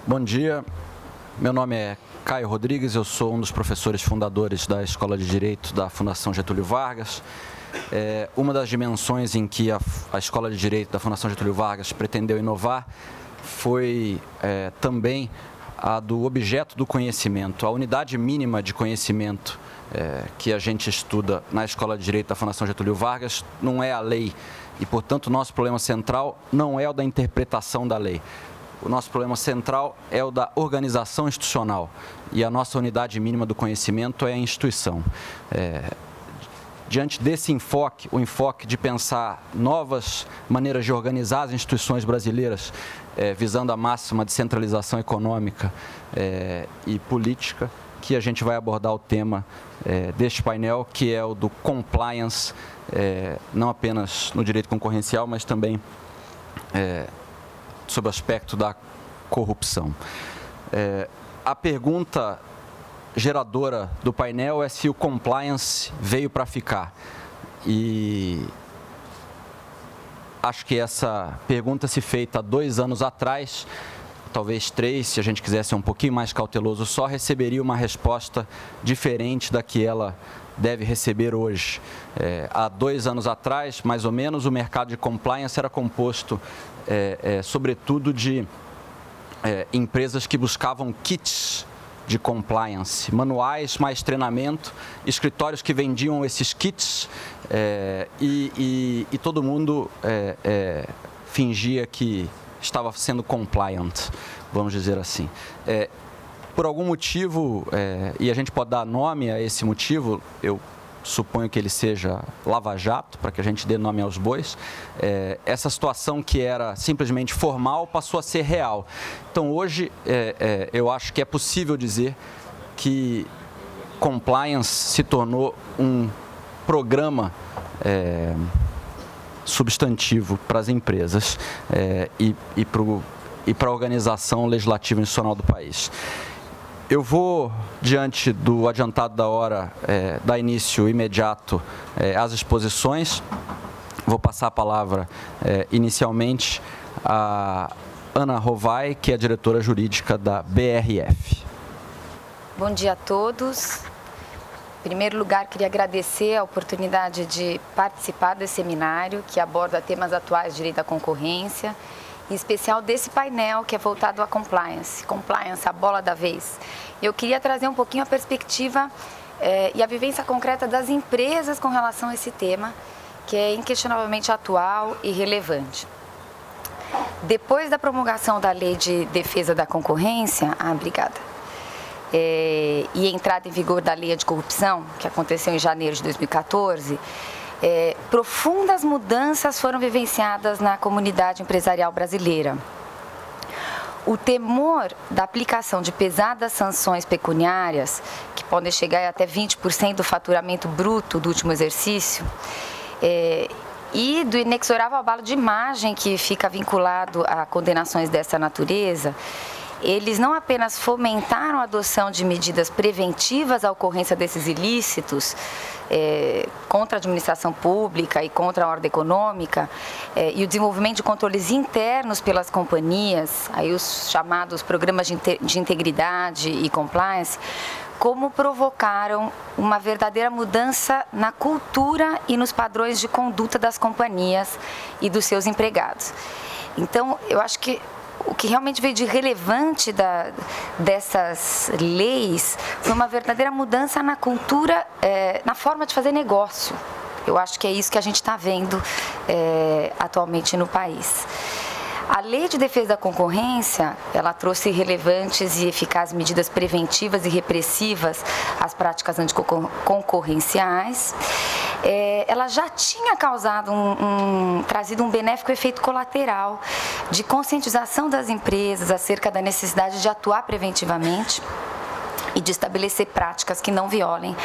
Bom dia, meu nome é Caio Rodrigues, eu sou um dos professores fundadores da Escola de Direito da Fundação Getúlio Vargas. Uma das dimensões em que a Escola de Direito da Fundação Getúlio Vargas pretendeu inovar foi também a do objeto do conhecimento. A unidade mínima de conhecimento que a gente estuda na Escola de Direito da Fundação Getúlio Vargas não é a lei e, portanto, o nosso problema central não é o da interpretação da lei. O nosso problema central é o da organização institucional e a nossa unidade mínima do conhecimento é a instituição. Diante desse enfoque, o enfoque de pensar novas maneiras de organizar as instituições brasileiras, visando a máxima de centralização econômica e política, que a gente vai abordar o tema deste painel, que é o do compliance, não apenas no direito concorrencial, mas também sob o aspecto da corrupção. A pergunta geradora do painel é se o compliance veio para ficar. E acho que essa pergunta, se feita há 2 anos atrás, talvez 3, se a gente quisesse ser um pouquinho mais cauteloso, só receberia uma resposta diferente da que ela deve receber hoje. Há 2 anos atrás, mais ou menos, o mercado de compliance era composto sobretudo de empresas que buscavam kits de compliance, manuais mais treinamento, escritórios que vendiam esses kits e todo mundo fingia que estava sendo compliant, vamos dizer assim. Por algum motivo, e a gente pode dar nome a esse motivo, eu suponho que ele seja lava-jato, para que a gente dê nome aos bois, essa situação que era simplesmente formal passou a ser real. Então, hoje, eu acho que é possível dizer que compliance se tornou um programa substantivo para as empresas e para a organização legislativa institucional do país. Eu vou, diante do adiantado da hora, dar início imediato às exposições. Vou passar a palavra inicialmente a Ana Rovai, que é a diretora jurídica da BRF. Bom dia a todos. Em primeiro lugar, queria agradecer a oportunidade de participar desse seminário que aborda temas atuais de direito da concorrência, em especial desse painel que é voltado à compliance, a bola da vez. Eu queria trazer um pouquinho a perspectiva e a vivência concreta das empresas com relação a esse tema, que é inquestionavelmente atual e relevante. Depois da promulgação da Lei de Defesa da Concorrência, obrigada, e entrada em vigor da Lei Anticorrupção, que aconteceu em janeiro de 2014, profundas mudanças foram vivenciadas na comunidade empresarial brasileira. O temor da aplicação de pesadas sanções pecuniárias, que podem chegar a até 20% do faturamento bruto do último exercício, e do inexorável abalo de imagem que fica vinculado a condenações dessa natureza, eles não apenas fomentaram a adoção de medidas preventivas à ocorrência desses ilícitos contra a administração pública e contra a ordem econômica e o desenvolvimento de controles internos pelas companhias, aí os chamados programas de integridade e compliance, como provocaram uma verdadeira mudança na cultura e nos padrões de conduta das companhias e dos seus empregados. Então, eu acho que o que realmente veio de relevante dessas leis foi uma verdadeira mudança na cultura, na forma de fazer negócio. Eu acho que é isso que a gente está vendo atualmente no país. A Lei de Defesa da Concorrência, ela trouxe relevantes e eficazes medidas preventivas e repressivas às práticas anticoncorrenciais. Ela já tinha causado trazido um benéfico efeito colateral de conscientização das empresas acerca da necessidade de atuar preventivamente e de estabelecer práticas que não violem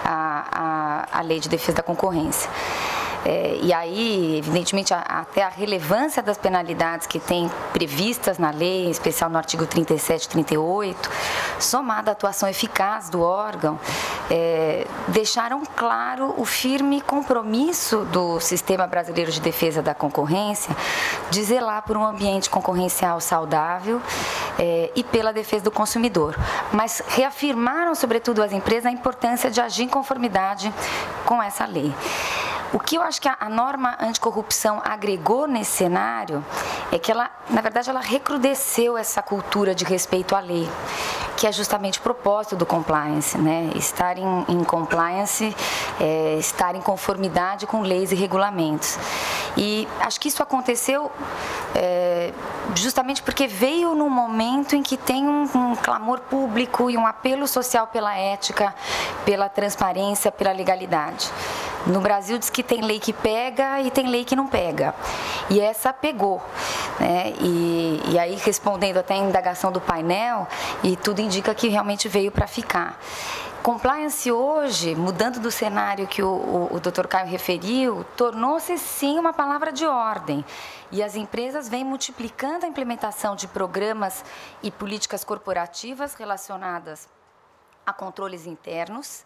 a Lei de Defesa da Concorrência. E aí, evidentemente, até a relevância das penalidades que tem previstas na lei, em especial no artigo 37 e 38, somada à atuação eficaz do órgão, deixaram claro o firme compromisso do Sistema Brasileiro de Defesa da Concorrência de zelar por um ambiente concorrencial saudável e pela defesa do consumidor. Mas reafirmaram, sobretudo as empresas, a importância de agir em conformidade com essa lei. O que eu acho que a norma anticorrupção agregou nesse cenário é que ela, na verdade, ela recrudesceu essa cultura de respeito à lei, que é justamente o propósito do compliance, né? Estar em compliance, estar em conformidade com leis e regulamentos. E acho que isso aconteceu justamente porque veio num momento em que tem um clamor público e um apelo social pela ética, pela transparência, pela legalidade. No Brasil diz que tem lei que pega e tem lei que não pega. E essa pegou, né? E aí, respondendo até a indagação do painel, e tudo indica que realmente veio para ficar. Compliance hoje, mudando do cenário que o Dr. Caio referiu, tornou-se sim uma palavra de ordem. E as empresas vêm multiplicando a implementação de programas e políticas corporativas relacionadas a controles internos.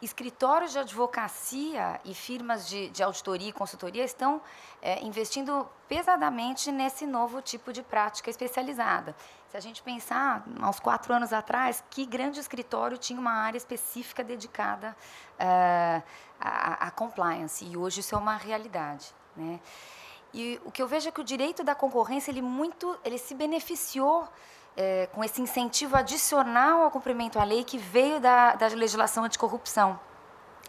Escritórios de advocacia e firmas de auditoria e consultoria estão investindo pesadamente nesse novo tipo de prática especializada. Se a gente pensar, há uns 4 anos atrás, que grande escritório tinha uma área específica dedicada à compliance, e hoje isso é uma realidade, né? E o que eu vejo é que o direito da concorrência, ele se beneficiou com esse incentivo adicional ao cumprimento à lei que veio da legislação anticorrupção.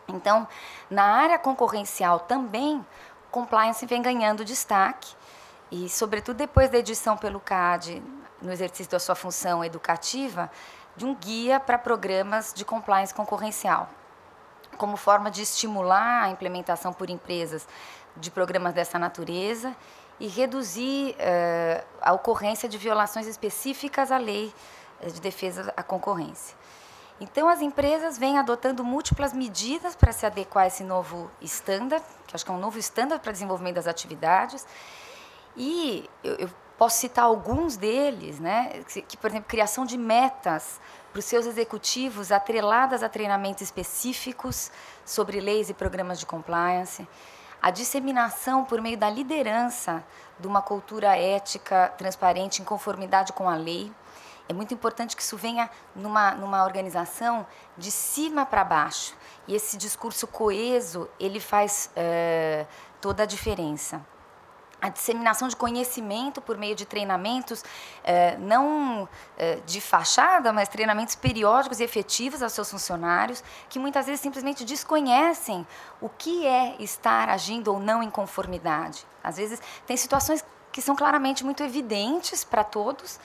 Então, na área concorrencial também, compliance vem ganhando destaque e, sobretudo, depois da edição pelo CAD, no exercício da sua função educativa, de um guia para programas de compliance concorrencial, como forma de estimular a implementação por empresas de programas dessa natureza e reduzir a ocorrência de violações específicas à lei de defesa à concorrência. Então, as empresas vêm adotando múltiplas medidas para se adequar a esse novo estándar, que acho que é um novo estándar para desenvolvimento das atividades, e eu posso citar alguns deles, né? Que, por exemplo, criação de metas para os seus executivos atreladas a treinamentos específicos sobre leis e programas de compliance, a disseminação por meio da liderança de uma cultura ética, transparente, em conformidade com a lei. É muito importante que isso venha numa organização de cima para baixo. E esse discurso coeso, ele faz toda a diferença. A disseminação de conhecimento por meio de treinamentos, não de fachada, mas treinamentos periódicos e efetivos aos seus funcionários, que muitas vezes simplesmente desconhecem o que é estar agindo ou não em conformidade. Às vezes, tem situações que são claramente muito evidentes para todos,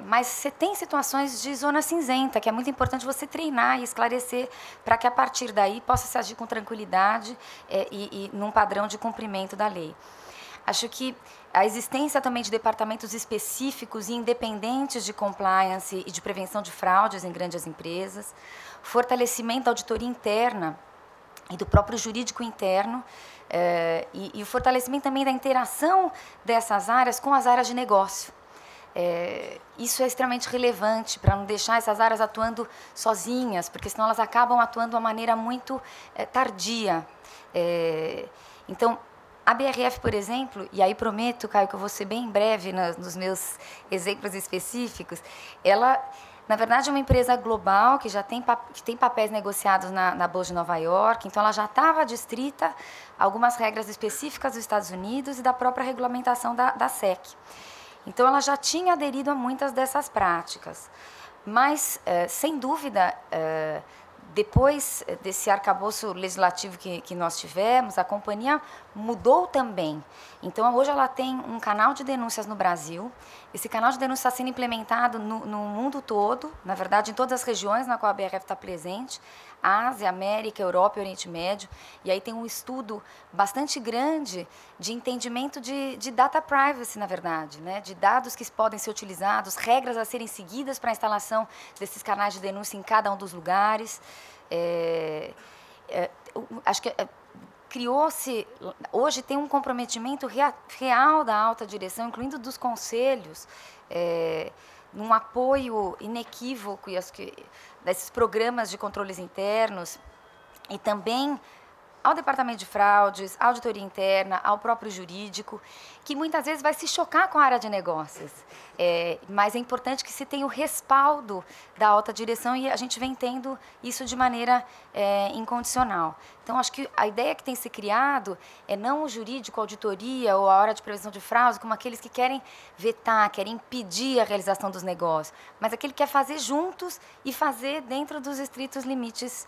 mas você tem situações de zona cinzenta, que é muito importante você treinar e esclarecer para que, a partir daí, possa se agir com tranquilidade e num padrão de cumprimento da lei. Acho que a existência também de departamentos específicos e independentes de compliance e de prevenção de fraudes em grandes empresas, fortalecimento da auditoria interna e do próprio jurídico interno, e o fortalecimento também da interação dessas áreas com as áreas de negócio. Isso é extremamente relevante para não deixar essas áreas atuando sozinhas, porque senão elas acabam atuando de uma maneira muito tardia. Então, a BRF, por exemplo, e aí prometo, Caio, que eu vou ser bem breve nos meus exemplos específicos, ela, na verdade, é uma empresa global que já tem papéis negociados na Bolsa de Nova York, então ela já estava adstrita a algumas regras específicas dos Estados Unidos e da própria regulamentação da SEC. Então, ela já tinha aderido a muitas dessas práticas. Mas, sem dúvida, depois desse arcabouço legislativo que nós tivemos, a companhia mudou também. Então, hoje ela tem um canal de denúncias no Brasil. Esse canal de denúncias está sendo implementado no mundo todo, na verdade, em todas as regiões na qual a BRF está presente, Ásia, América, Europa e Oriente Médio. E aí tem um estudo bastante grande de entendimento de data privacy, na verdade, né? De dados que podem ser utilizados, regras a serem seguidas para a instalação desses canais de denúncia em cada um dos lugares. Acho que criou-se, hoje tem um comprometimento real da alta direção, incluindo dos conselhos, num apoio inequívoco desses programas de controles internos e também ao departamento de fraudes, à auditoria interna, ao próprio jurídico, que muitas vezes vai se chocar com a área de negócios. Mas é importante que se tenha o respaldo da alta direção e a gente vem tendo isso de maneira incondicional. Então, acho que a ideia que tem se criado é não o jurídico, a auditoria ou a hora de prevenção de fraudes como aqueles que querem vetar, querem impedir a realização dos negócios, mas aquele que quer fazer juntos e fazer dentro dos estritos limites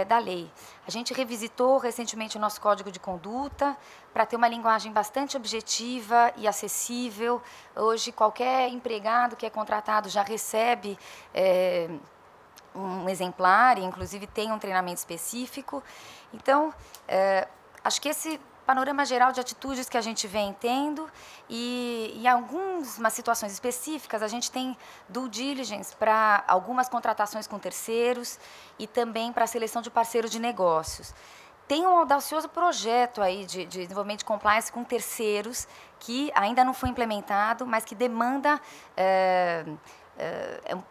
da lei. A gente revisitou recentemente o nosso Código de Conduta para ter uma linguagem bastante objetiva e acessível. Hoje, qualquer empregado que é contratado já recebe um exemplar, e inclusive tem um treinamento específico. Então, acho que esse panorama geral de atitudes que a gente vem tendo e em algumas situações específicas a gente tem due diligence para algumas contratações com terceiros e também para a seleção de parceiros de negócios. Tem um audacioso projeto aí de desenvolvimento de compliance com terceiros que ainda não foi implementado, mas que demanda é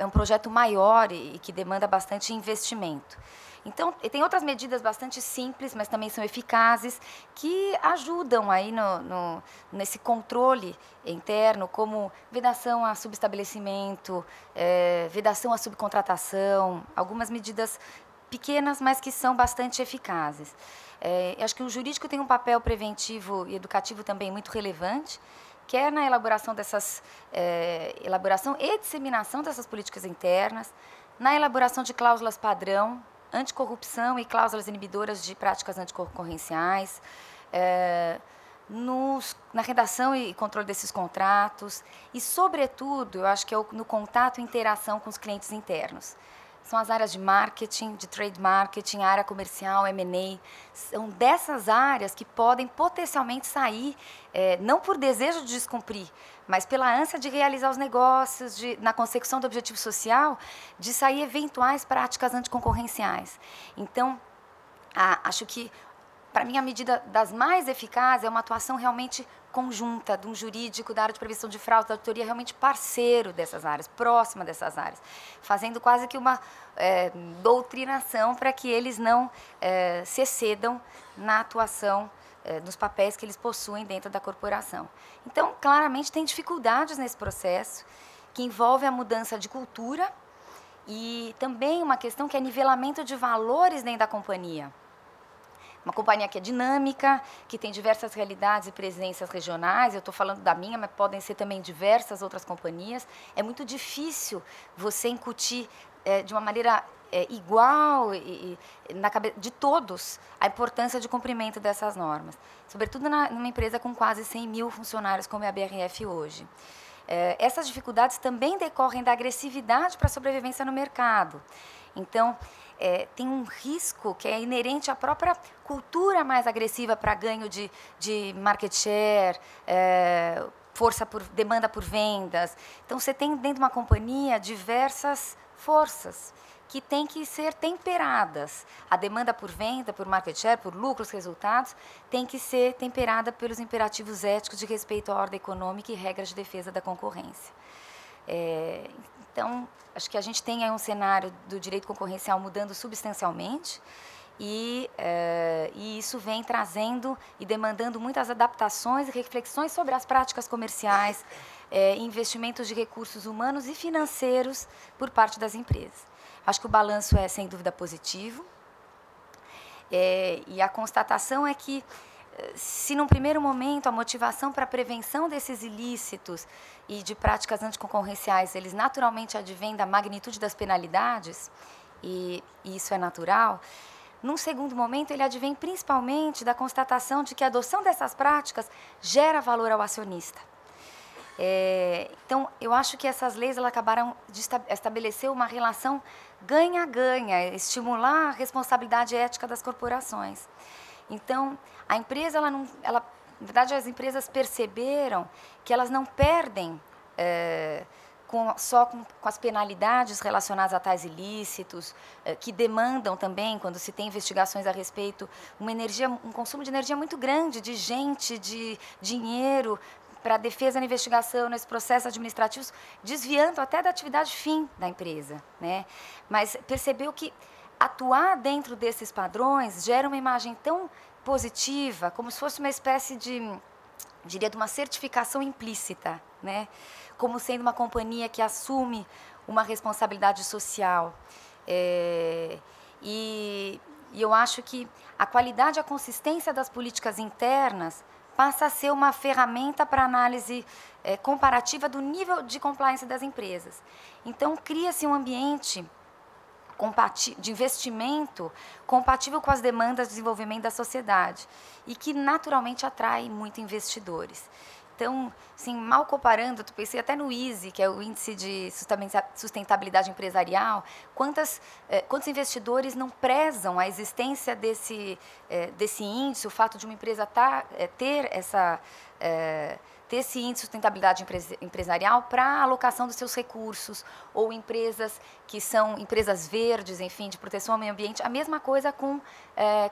um projeto maior e que demanda bastante investimento. Então, tem outras medidas bastante simples, mas também são eficazes, que ajudam aí nesse controle interno, como vedação a subestabelecimento, vedação à subcontratação, algumas medidas pequenas, mas que são bastante eficazes. Acho que o jurídico tem um papel preventivo e educativo também muito relevante, quer na elaboração elaboração e disseminação dessas políticas internas, na elaboração de cláusulas padrão, anticorrupção e cláusulas inibidoras de práticas anticoncorrenciais, na redação e controle desses contratos e, sobretudo, eu acho que no contato e interação com os clientes internos. São as áreas de marketing, de trade marketing, a área comercial, M&A. São dessas áreas que podem potencialmente sair, não por desejo de descumprir, mas pela ânsia de realizar os negócios, na consecução do objetivo social, de sair eventuais práticas anticoncorrenciais. Então, acho que, para mim, a medida das mais eficazes é uma atuação realmente conjunta de um jurídico, da área de prevenção de fraude, da auditoria, realmente parceiro dessas áreas, próxima dessas áreas, fazendo quase que uma doutrinação para que eles não se excedam na atuação nos papéis que eles possuem dentro da corporação. Então, claramente, tem dificuldades nesse processo, que envolve a mudança de cultura e também uma questão que é nivelamento de valores dentro da companhia. Uma companhia que é dinâmica, que tem diversas realidades e presenças regionais. Eu estou falando da minha, mas podem ser também diversas outras companhias. É muito difícil você incutir de uma maneira igual na cabeça de todos a importância de cumprimento dessas normas. Sobretudo numa empresa com quase 100 mil funcionários, como é a BRF hoje. Essas dificuldades também decorrem da agressividade para a sobrevivência no mercado. Então, tem um risco que é inerente à própria cultura mais agressiva para ganho de market share, demanda por vendas. Então, você tem dentro de uma companhia diversas forças que têm que ser temperadas. A demanda por venda, por market share, por lucros, resultados, tem que ser temperada pelos imperativos éticos de respeito à ordem econômica e regras de defesa da concorrência. Então, acho que a gente tem aí um cenário do direito concorrencial mudando substancialmente e isso vem trazendo e demandando muitas adaptações e reflexões sobre as práticas comerciais, investimentos de recursos humanos e financeiros por parte das empresas. Acho que o balanço é, sem dúvida, positivo e a constatação é que, se num primeiro momento a motivação para a prevenção desses ilícitos e de práticas anticoncorrenciais, eles naturalmente advêm da magnitude das penalidades, e isso é natural, num segundo momento ele advém principalmente da constatação de que a adoção dessas práticas gera valor ao acionista. Então, eu acho que essas leis acabaram de estabelecer uma relação ganha-ganha, estimular a responsabilidade ética das corporações. Então, a empresa, na verdade, as empresas perceberam que elas não perdem só com as penalidades relacionadas a tais ilícitos, que demandam também, quando se tem investigações a respeito, um consumo de energia muito grande, de gente, de dinheiro, para a defesa na investigação, nesses processos administrativos, desviando até da atividade fim da empresa, né? Mas percebeu que atuar dentro desses padrões gera uma imagem tão positiva, como se fosse uma espécie de, diria, de uma certificação implícita, né? Como sendo uma companhia que assume uma responsabilidade social. E eu acho que a qualidade e a consistência das políticas internas passa a ser uma ferramenta para análise comparativa do nível de compliance das empresas. Então, cria-se um ambiente de investimento compatível com as demandas de desenvolvimento da sociedade e que naturalmente atrai muito investidores. Então, assim, mal comparando, eu pensei até no ISE, que é o Índice de Sustentabilidade Empresarial, quantos investidores não prezam a existência desse índice, o fato de uma empresa ter esse índice de sustentabilidade empresarial para a alocação dos seus recursos, ou empresas que são empresas verdes, enfim, de proteção ao meio ambiente. A mesma coisa com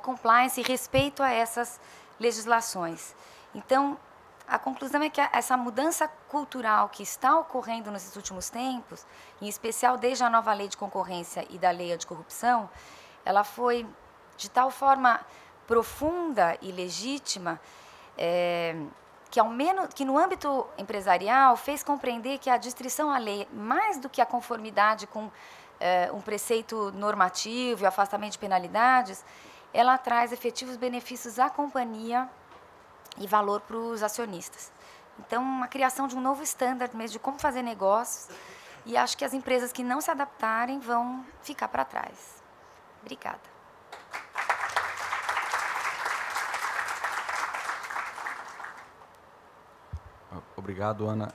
compliance e respeito a essas legislações. Então, a conclusão é que essa mudança cultural que está ocorrendo nesses últimos tempos, em especial desde a nova lei de concorrência e da lei anticorrupção, ela foi de tal forma profunda e legítima que no âmbito empresarial fez compreender que a distrição à lei, mais do que a conformidade com um preceito normativo e afastamento de penalidades, ela traz efetivos benefícios à companhia e valor para os acionistas. Então, a criação de um novo standard mesmo de como fazer negócios, e acho que as empresas que não se adaptarem vão ficar para trás. Obrigada. Obrigado, Ana.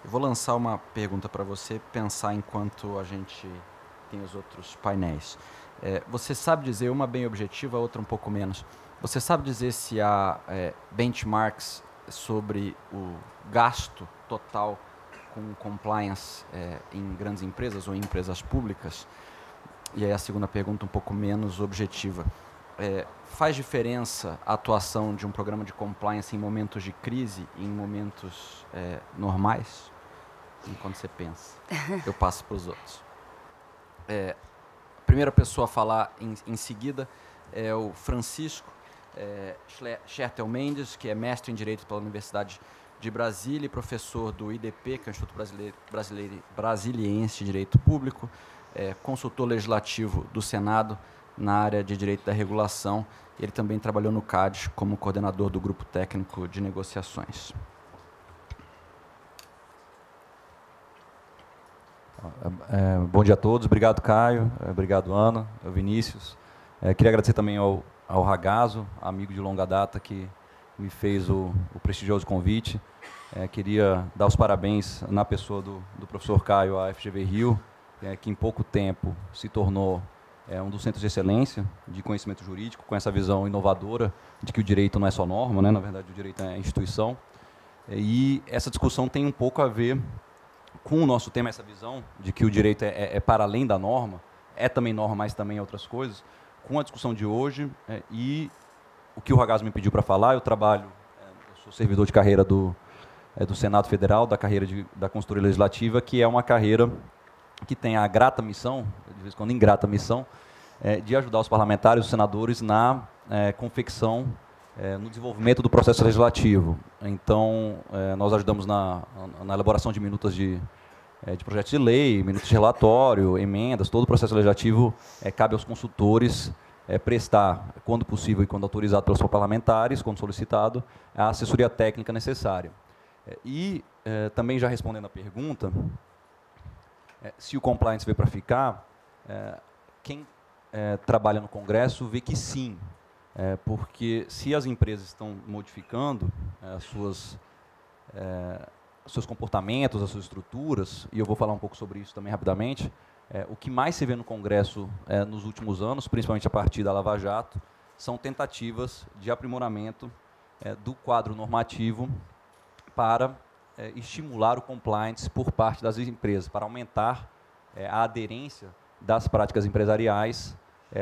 Eu vou lançar uma pergunta para você pensar enquanto a gente tem os outros painéis. Você sabe dizer, uma bem objetiva, a outra um pouco menos, você sabe dizer se há benchmarks sobre o gasto total com compliance em grandes empresas ou em empresas públicas? E aí a segunda pergunta um pouco menos objetiva. Faz diferença a atuação de um programa de compliance em momentos de crise e em momentos normais? Enquanto você pensa, eu passo para os outros. A primeira pessoa a falar em seguida é o Francisco Schertel Mendes, que é mestre em Direito pela Universidade de Brasília e professor do IDP, que é o Instituto Brasiliense de Direito Público, consultor legislativo do Senado na área de Direito da Regulação. Ele também trabalhou no CAD como coordenador do Grupo Técnico de Negociações. Bom dia a todos. Obrigado, Caio. Obrigado, Ana, Vinícius. Queria agradecer também ao Ragazzo, amigo de longa data, que me fez o prestigioso convite. Queria dar os parabéns na pessoa do professor Caio à FGV Rio, que em pouco tempo se tornou um dos centros de excelência de conhecimento jurídico, com essa visão inovadora de que o direito não é só norma, né? Na verdade, o direito é instituição. E essa discussão tem um pouco a ver com o nosso tema, essa visão de que o direito é para além da norma, é também norma, mas também outras coisas, com a discussão de hoje. E o que o Ragazzo me pediu para falar, eu sou servidor de carreira do Senado Federal, da carreira da consultoria legislativa, que é uma carreira que tem a grata missão, de vez em quando ingrata missão, de ajudar os parlamentares, os senadores, na confecção, no desenvolvimento do processo legislativo. Então, nós ajudamos na elaboração de minutas de projetos de lei, minutos de relatório, emendas, todo o processo legislativo cabe aos consultores prestar, quando possível e quando autorizado pelos parlamentares, quando solicitado, a assessoria técnica necessária. Também já respondendo a pergunta, se o compliance veio para ficar, quem trabalha no Congresso vê que sim, porque se as empresas estão modificando seus comportamentos, as suas estruturas, e eu vou falar um pouco sobre isso também rapidamente, o que mais se vê no Congresso nos últimos anos, principalmente a partir da Lava Jato, são tentativas de aprimoramento do quadro normativo para estimular o compliance por parte das empresas, para aumentar a aderência das práticas empresariais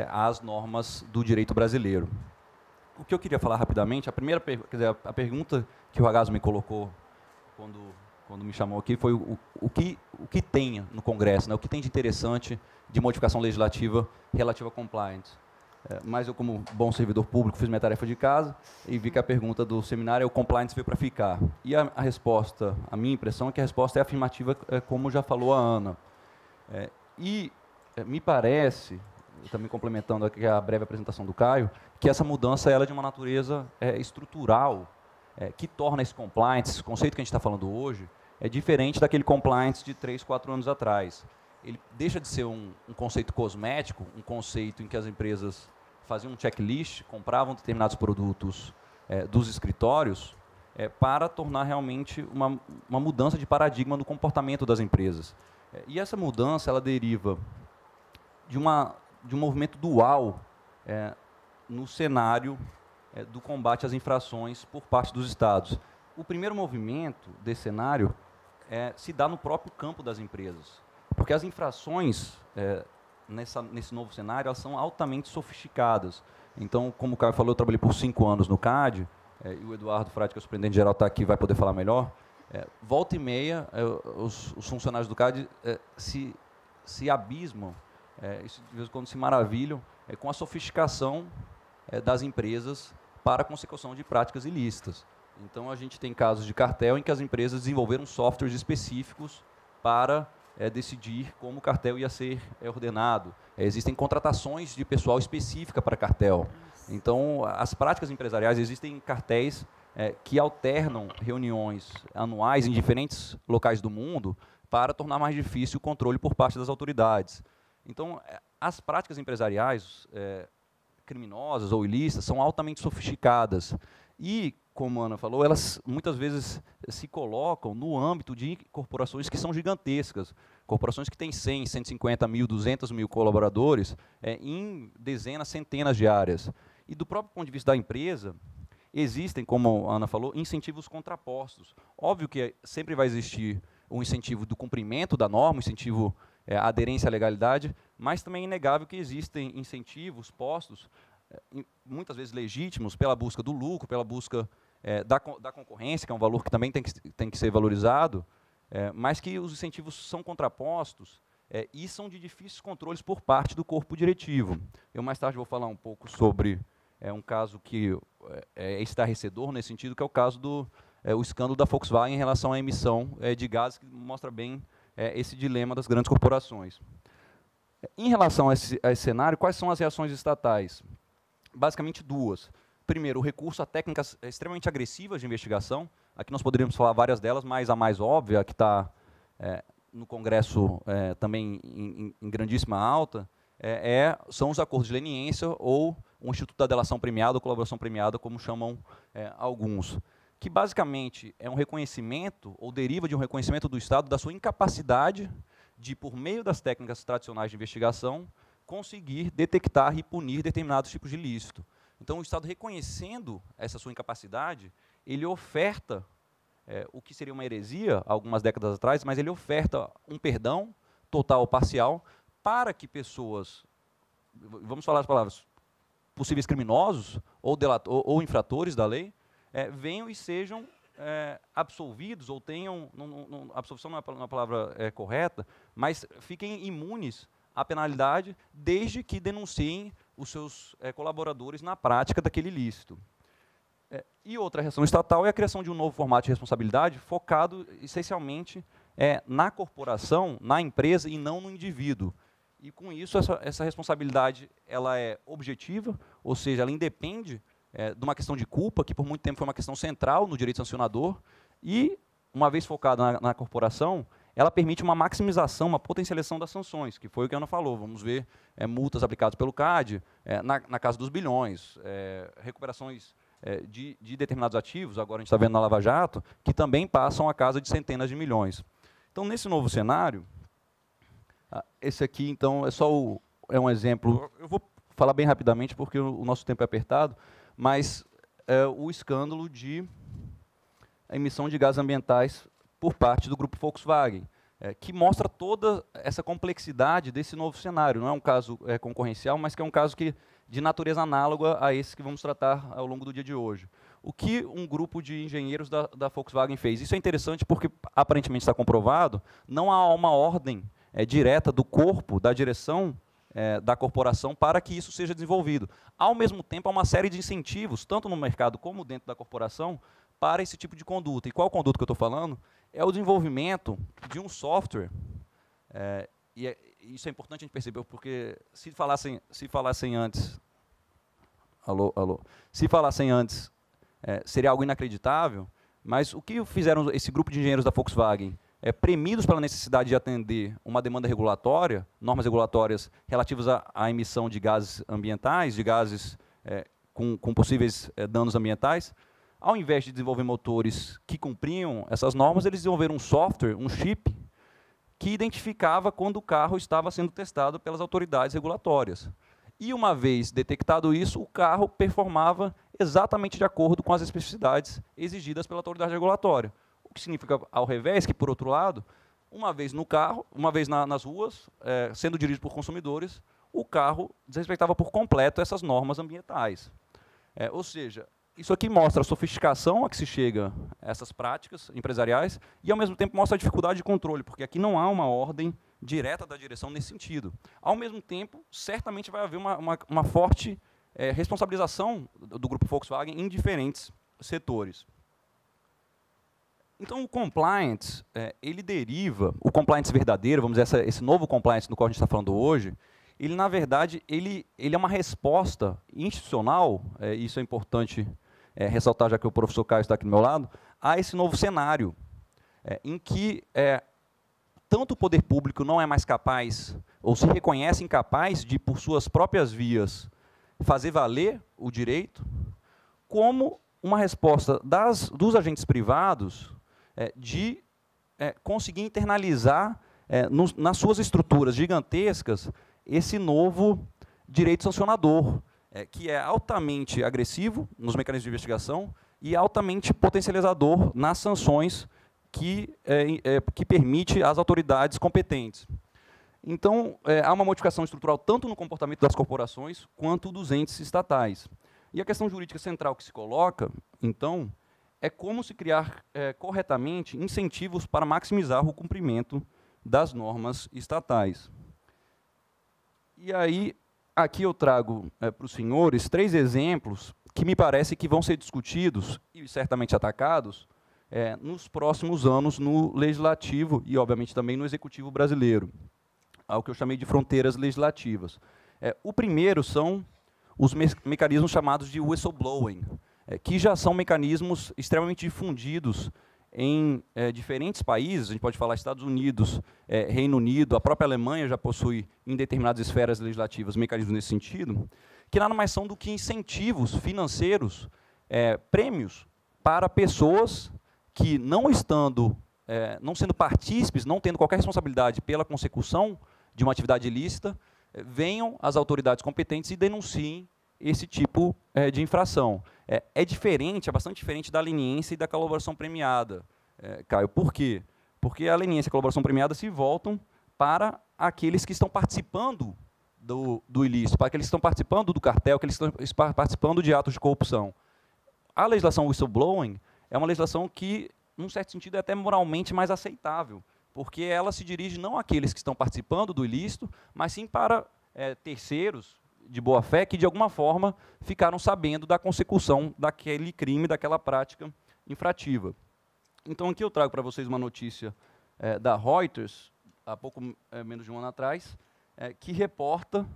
às normas do direito brasileiro. O que eu queria falar rapidamente, a pergunta que o Ragazzo me colocou quando me chamou aqui foi o que tem no Congresso, né, o que tem de interessante de modificação legislativa relativa a compliance. Mas eu, como bom servidor público, fiz minha tarefa de casa e vi que a pergunta do seminário é: o compliance veio para ficar? E a resposta, a minha impressão é que a resposta é afirmativa, como já falou a Ana. Me parece, também complementando aqui a breve apresentação do Caio, que essa mudança ela é de uma natureza estrutural, que torna esse compliance, esse conceito que a gente está falando hoje, diferente daquele compliance de 3, 4 anos atrás. Ele deixa de ser um conceito cosmético, um conceito em que as empresas faziam um checklist, compravam determinados produtos dos escritórios, para tornar realmente uma mudança de paradigma no comportamento das empresas. E essa mudança ela deriva de um movimento dual no cenário do combate às infrações por parte dos Estados. O primeiro movimento desse cenário se dá no próprio campo das empresas, porque as infrações nesse novo cenário elas são altamente sofisticadas. Então, como o Caio falou, eu trabalhei por 5 anos no CAD, e o Eduardo Frade, que é o superintendente-geral, está aqui, vai poder falar melhor. Volta e meia, os funcionários do CAD se abismam, isso de vez em quando se maravilham, com a sofisticação das empresas para a consecução de práticas ilícitas. Então, a gente tem casos de cartel em que as empresas desenvolveram softwares específicos para decidir como o cartel ia ser ordenado. Existem contratações de pessoal específica para cartel. Então, as práticas empresariais, existem cartéis que alternam reuniões anuais em diferentes locais do mundo para tornar mais difícil o controle por parte das autoridades. Então, as práticas empresariais criminosas ou ilícitas são altamente sofisticadas e, como a Ana falou, elas muitas vezes se colocam no âmbito de corporações que são gigantescas, corporações que têm 100, 150 mil, 200 mil colaboradores em dezenas, centenas de áreas. E do próprio ponto de vista da empresa, existem, como a Ana falou, incentivos contrapostos. Óbvio que sempre vai existir um incentivo do cumprimento da norma, um incentivo à aderência à legalidade, mas também é inegável que existem incentivos postos, muitas vezes legítimos, pela busca do lucro, pela busca da concorrência, que é um valor que também tem que ser valorizado, mas que os incentivos são contrapostos e são de difíceis controles por parte do corpo diretivo. Eu mais tarde vou falar um pouco sobre um caso que é estarrecedor nesse sentido, que é o caso do escândalo da Volkswagen em relação à emissão de gases, que mostra bem esse dilema das grandes corporações. Em relação a esse cenário, quais são as reações estatais? Basicamente 2. Primeiro, o recurso a técnicas extremamente agressivas de investigação. Aqui nós poderíamos falar várias delas, mas a mais óbvia, a que está no Congresso também em grandíssima alta, são os acordos de leniência ou o Instituto da Delação Premiada ou Colaboração Premiada, como chamam alguns, que basicamente é um reconhecimento, ou deriva de um reconhecimento do Estado da sua incapacidade de, por meio das técnicas tradicionais de investigação, conseguir detectar e punir determinados tipos de ilícito. Então, o Estado, reconhecendo essa sua incapacidade, ele oferta o que seria uma heresia, algumas décadas atrás, mas ele oferta um perdão total ou parcial para que pessoas, vamos falar as palavras, possíveis criminosos ou infratores da lei, venham e sejam absolvidos, ou tenham, absolvição não é uma palavra correta, mas fiquem imunes à penalidade, desde que denunciem os seus colaboradores na prática daquele ilícito. E outra reação estatal é a criação de um novo formato de responsabilidade focado essencialmente na corporação, na empresa e não no indivíduo. E com isso essa responsabilidade ela é objetiva, ou seja, ela independe de uma questão de culpa, que por muito tempo foi uma questão central no direito sancionador, e uma vez focada na corporação, ela permite uma maximização, uma potencialização das sanções, que foi o que a Ana falou. Vamos ver multas aplicadas pelo CAD, na casa dos bilhões, recuperações de determinados ativos, agora a gente está vendo na Lava Jato, que também passam a casa de centenas de milhões. Então, nesse novo cenário, esse aqui, então, é um exemplo. Eu vou falar bem rapidamente, porque o nosso tempo é apertado, mas o escândalo de emissão de gases ambientais por parte do grupo Volkswagen, que mostra toda essa complexidade desse novo cenário. Não é um caso concorrencial, mas que é um caso de natureza análoga a esse que vamos tratar ao longo do dia de hoje. O que um grupo de engenheiros da Volkswagen fez? Isso é interessante porque, aparentemente está comprovado, não há uma ordem direta do corpo, da direção da corporação para que isso seja desenvolvido. Ao mesmo tempo, há uma série de incentivos, tanto no mercado como dentro da corporação, para esse tipo de conduta. E qual conduta que eu estou falando? É o desenvolvimento de um software, isso é importante a gente perceber, porque se falassem antes, se falassem antes, seria algo inacreditável, mas o que fizeram esse grupo de engenheiros da Volkswagen, premidos pela necessidade de atender uma demanda regulatória, normas regulatórias relativas à emissão de gases ambientais, de gases com possíveis danos ambientais, ao invés de desenvolver motores que cumpriam essas normas, eles desenvolveram um software, um chip, que identificava quando o carro estava sendo testado pelas autoridades regulatórias. E, uma vez detectado isso, o carro performava exatamente de acordo com as especificidades exigidas pela autoridade regulatória. O que significa, ao revés, que, por outro lado, uma vez no carro, uma vez nas ruas, sendo dirigido por consumidores, o carro desrespeitava por completo essas normas ambientais. Ou seja, isso aqui mostra a sofisticação a que se chega a essas práticas empresariais e, ao mesmo tempo, mostra a dificuldade de controle, porque aqui não há uma ordem direta da direção nesse sentido. Ao mesmo tempo, certamente vai haver uma forte responsabilização do grupo Volkswagen em diferentes setores. Então, o compliance, ele deriva, o compliance verdadeiro, vamos dizer, esse novo compliance do qual a gente está falando hoje, ele, na verdade, ele é uma resposta institucional, isso é importante ressaltar, já que o professor Caio está aqui do meu lado, a esse novo cenário, em que tanto o poder público não é mais capaz, ou se reconhece incapaz de, por suas próprias vias, fazer valer o direito, como uma resposta dos agentes privados de conseguir internalizar nas suas estruturas gigantescas esse novo direito sancionador, que é altamente agressivo nos mecanismos de investigação e altamente potencializador nas sanções que permite às autoridades competentes. Então, há uma modificação estrutural tanto no comportamento das corporações quanto dos entes estatais. E a questão jurídica central que se coloca, então, é como se criar corretamente incentivos para maximizar o cumprimento das normas estatais. E aí, aqui eu trago para os senhores 3 exemplos que me parece que vão ser discutidos e certamente atacados nos próximos anos no legislativo e, obviamente, também no executivo brasileiro, ao que eu chamei de fronteiras legislativas. O primeiro são os mecanismos chamados de whistleblowing, que já são mecanismos extremamente difundidos em diferentes países. A gente pode falar Estados Unidos, Reino Unido, a própria Alemanha já possui, em determinadas esferas legislativas, mecanismos nesse sentido, que nada mais são do que incentivos financeiros, prêmios para pessoas que, não sendo partícipes, não tendo qualquer responsabilidade pela consecução de uma atividade ilícita, venham às autoridades competentes e denunciem esse tipo de infração. É diferente, é bastante diferente da leniência e da colaboração premiada, Caio. Por quê? Porque a leniência e a colaboração premiada se voltam para aqueles que estão participando do ilícito, para aqueles que estão participando do cartel, aqueles que estão participando de atos de corrupção. A legislação whistleblowing é uma legislação que, num certo sentido, é até moralmente mais aceitável, porque ela se dirige não àqueles que estão participando do ilícito, mas sim para terceiros de boa-fé que, de alguma forma, ficaram sabendo da consecução daquele crime, daquela prática infrativa. Então, aqui eu trago para vocês uma notícia da Reuters, há pouco menos de um ano atrás, que reporta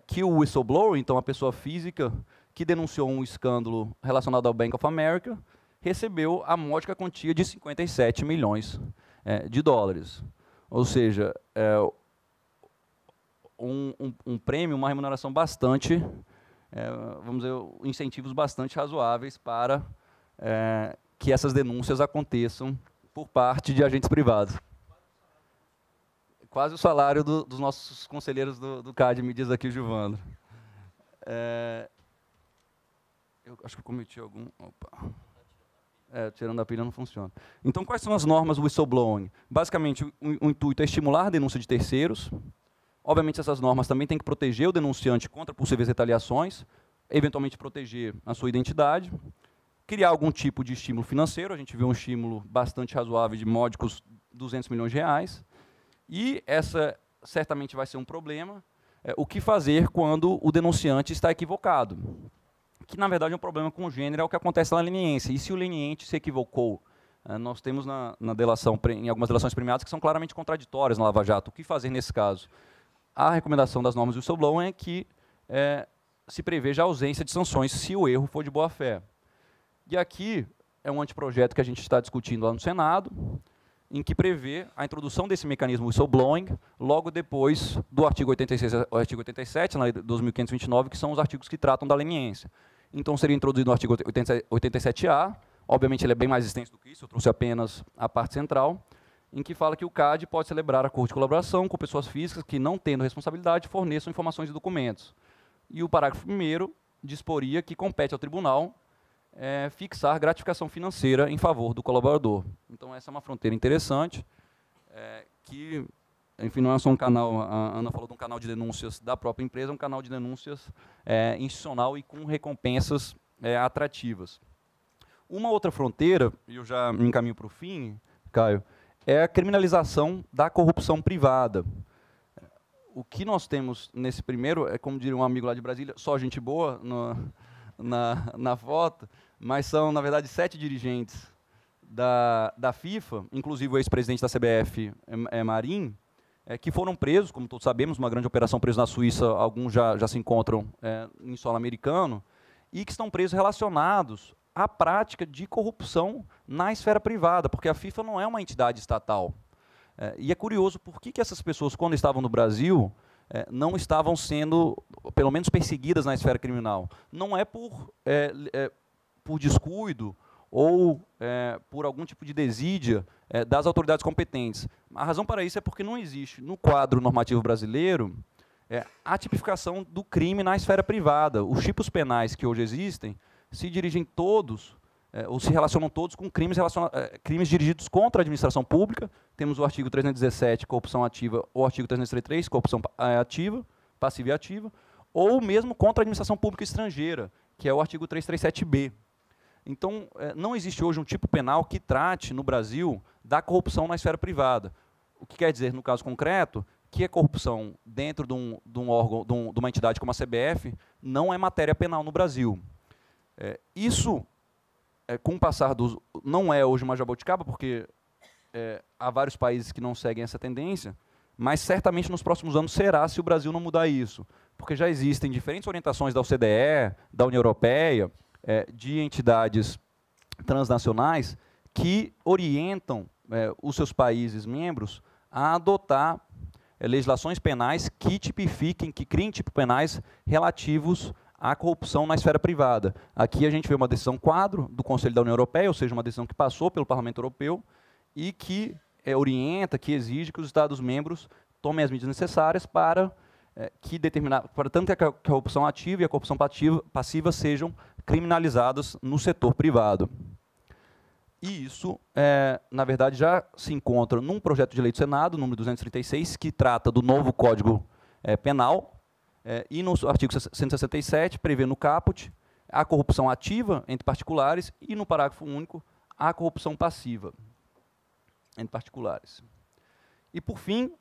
que o whistleblower, então a pessoa física que denunciou um escândalo relacionado ao Bank of America, recebeu a módica quantia de 57 milhões de dólares. Ou seja, um prêmio, uma remuneração bastante, vamos dizer, incentivos bastante razoáveis para que essas denúncias aconteçam por parte de agentes privados. Quase o salário dos nossos conselheiros do CAD, me diz aqui o Gilvandro. Eu acho que eu cometi algum... Opa. Tirando a pilha não funciona. Então, quais são as normas whistleblowing? Basicamente, o intuito é estimular a denúncia de terceiros. Obviamente, essas normas também têm que proteger o denunciante contra possíveis retaliações, eventualmente proteger a sua identidade, criar algum tipo de estímulo financeiro. A gente viu um estímulo bastante razoável de módicos R$200 milhões. E essa certamente vai ser um problema. O que fazer quando o denunciante está equivocado? Que, na verdade, é um problema com o gênero, é o que acontece na leniência. E se o leniente se equivocou? Nós temos na delação, em algumas delações premiadas que são claramente contraditórias na Lava Jato. O que fazer nesse caso? A recomendação das normas do whistleblowing é que se preveja a ausência de sanções se o erro for de boa-fé. E aqui é um anteprojeto que a gente está discutindo lá no Senado, em que prevê a introdução desse mecanismo whistleblowing logo depois do artigo 86 e artigo 87, na Lei 2.529, que são os artigos que tratam da leniência. Então, seria introduzido no artigo 87A, obviamente ele é bem mais extenso do que isso, eu trouxe apenas a parte central, em que fala que o CAD pode celebrar acordo de colaboração com pessoas físicas que, não tendo responsabilidade, forneçam informações e documentos. E o parágrafo 1º disporia que compete ao tribunal fixar gratificação financeira em favor do colaborador. Então, essa é uma fronteira interessante, que, enfim, não é só um canal, a Ana falou de um canal de denúncias da própria empresa, é um canal de denúncias institucional e com recompensas atrativas. Uma outra fronteira, e eu já me encaminho para o fim, Caio, é a criminalização da corrupção privada. O que nós temos nesse primeiro, como diria um amigo lá de Brasília, só gente boa na foto, mas são, na verdade, 7 dirigentes da FIFA, inclusive o ex-presidente da CBF, Marim, que foram presos, como todos sabemos, uma grande operação presos na Suíça, alguns já se encontram em solo americano, e que estão presos relacionados à prática de corrupção na esfera privada, porque a FIFA não é uma entidade estatal. E é curioso por que essas pessoas, quando estavam no Brasil, não estavam sendo, pelo menos, perseguidas na esfera criminal. Não é por descuido ou por algum tipo de desídia das autoridades competentes. A razão para isso é porque não existe, no quadro normativo brasileiro, a tipificação do crime na esfera privada. Os tipos penais que hoje existem se dirigem todos, ou se relacionam todos com crimes dirigidos contra a administração pública. Temos o artigo 317, corrupção ativa, ou o artigo 333, corrupção ativa, passiva e ativa, ou mesmo contra a administração pública estrangeira, que é o artigo 337B. Então, não existe hoje um tipo penal que trate, no Brasil, da corrupção na esfera privada. O que quer dizer, no caso concreto, que a corrupção dentro de um órgão, de uma entidade como a CBF, não é matéria penal no Brasil. Isso, com o passar dos... Não é hoje uma jabuticaba, porque há vários países que não seguem essa tendência, mas certamente nos próximos anos será, se o Brasil não mudar isso. Porque já existem diferentes orientações da OCDE, da União Europeia, de entidades transnacionais que orientam os seus países membros a adotar legislações penais que tipifiquem, que criem tipos penais relativos à corrupção na esfera privada. Aqui a gente vê uma decisão quadro do Conselho da União Europeia, ou seja, uma decisão que passou pelo Parlamento Europeu e que orienta, que exige que os Estados-membros tomem as medidas necessárias para para tanto que a corrupção ativa e a corrupção passiva sejam criminalizadas no setor privado. E isso, na verdade, já se encontra num projeto de lei do Senado, número 236, que trata do novo Código Penal, e no artigo 167, prevê no caput a corrupção ativa entre particulares e, no parágrafo único, a corrupção passiva entre particulares. E, por fim,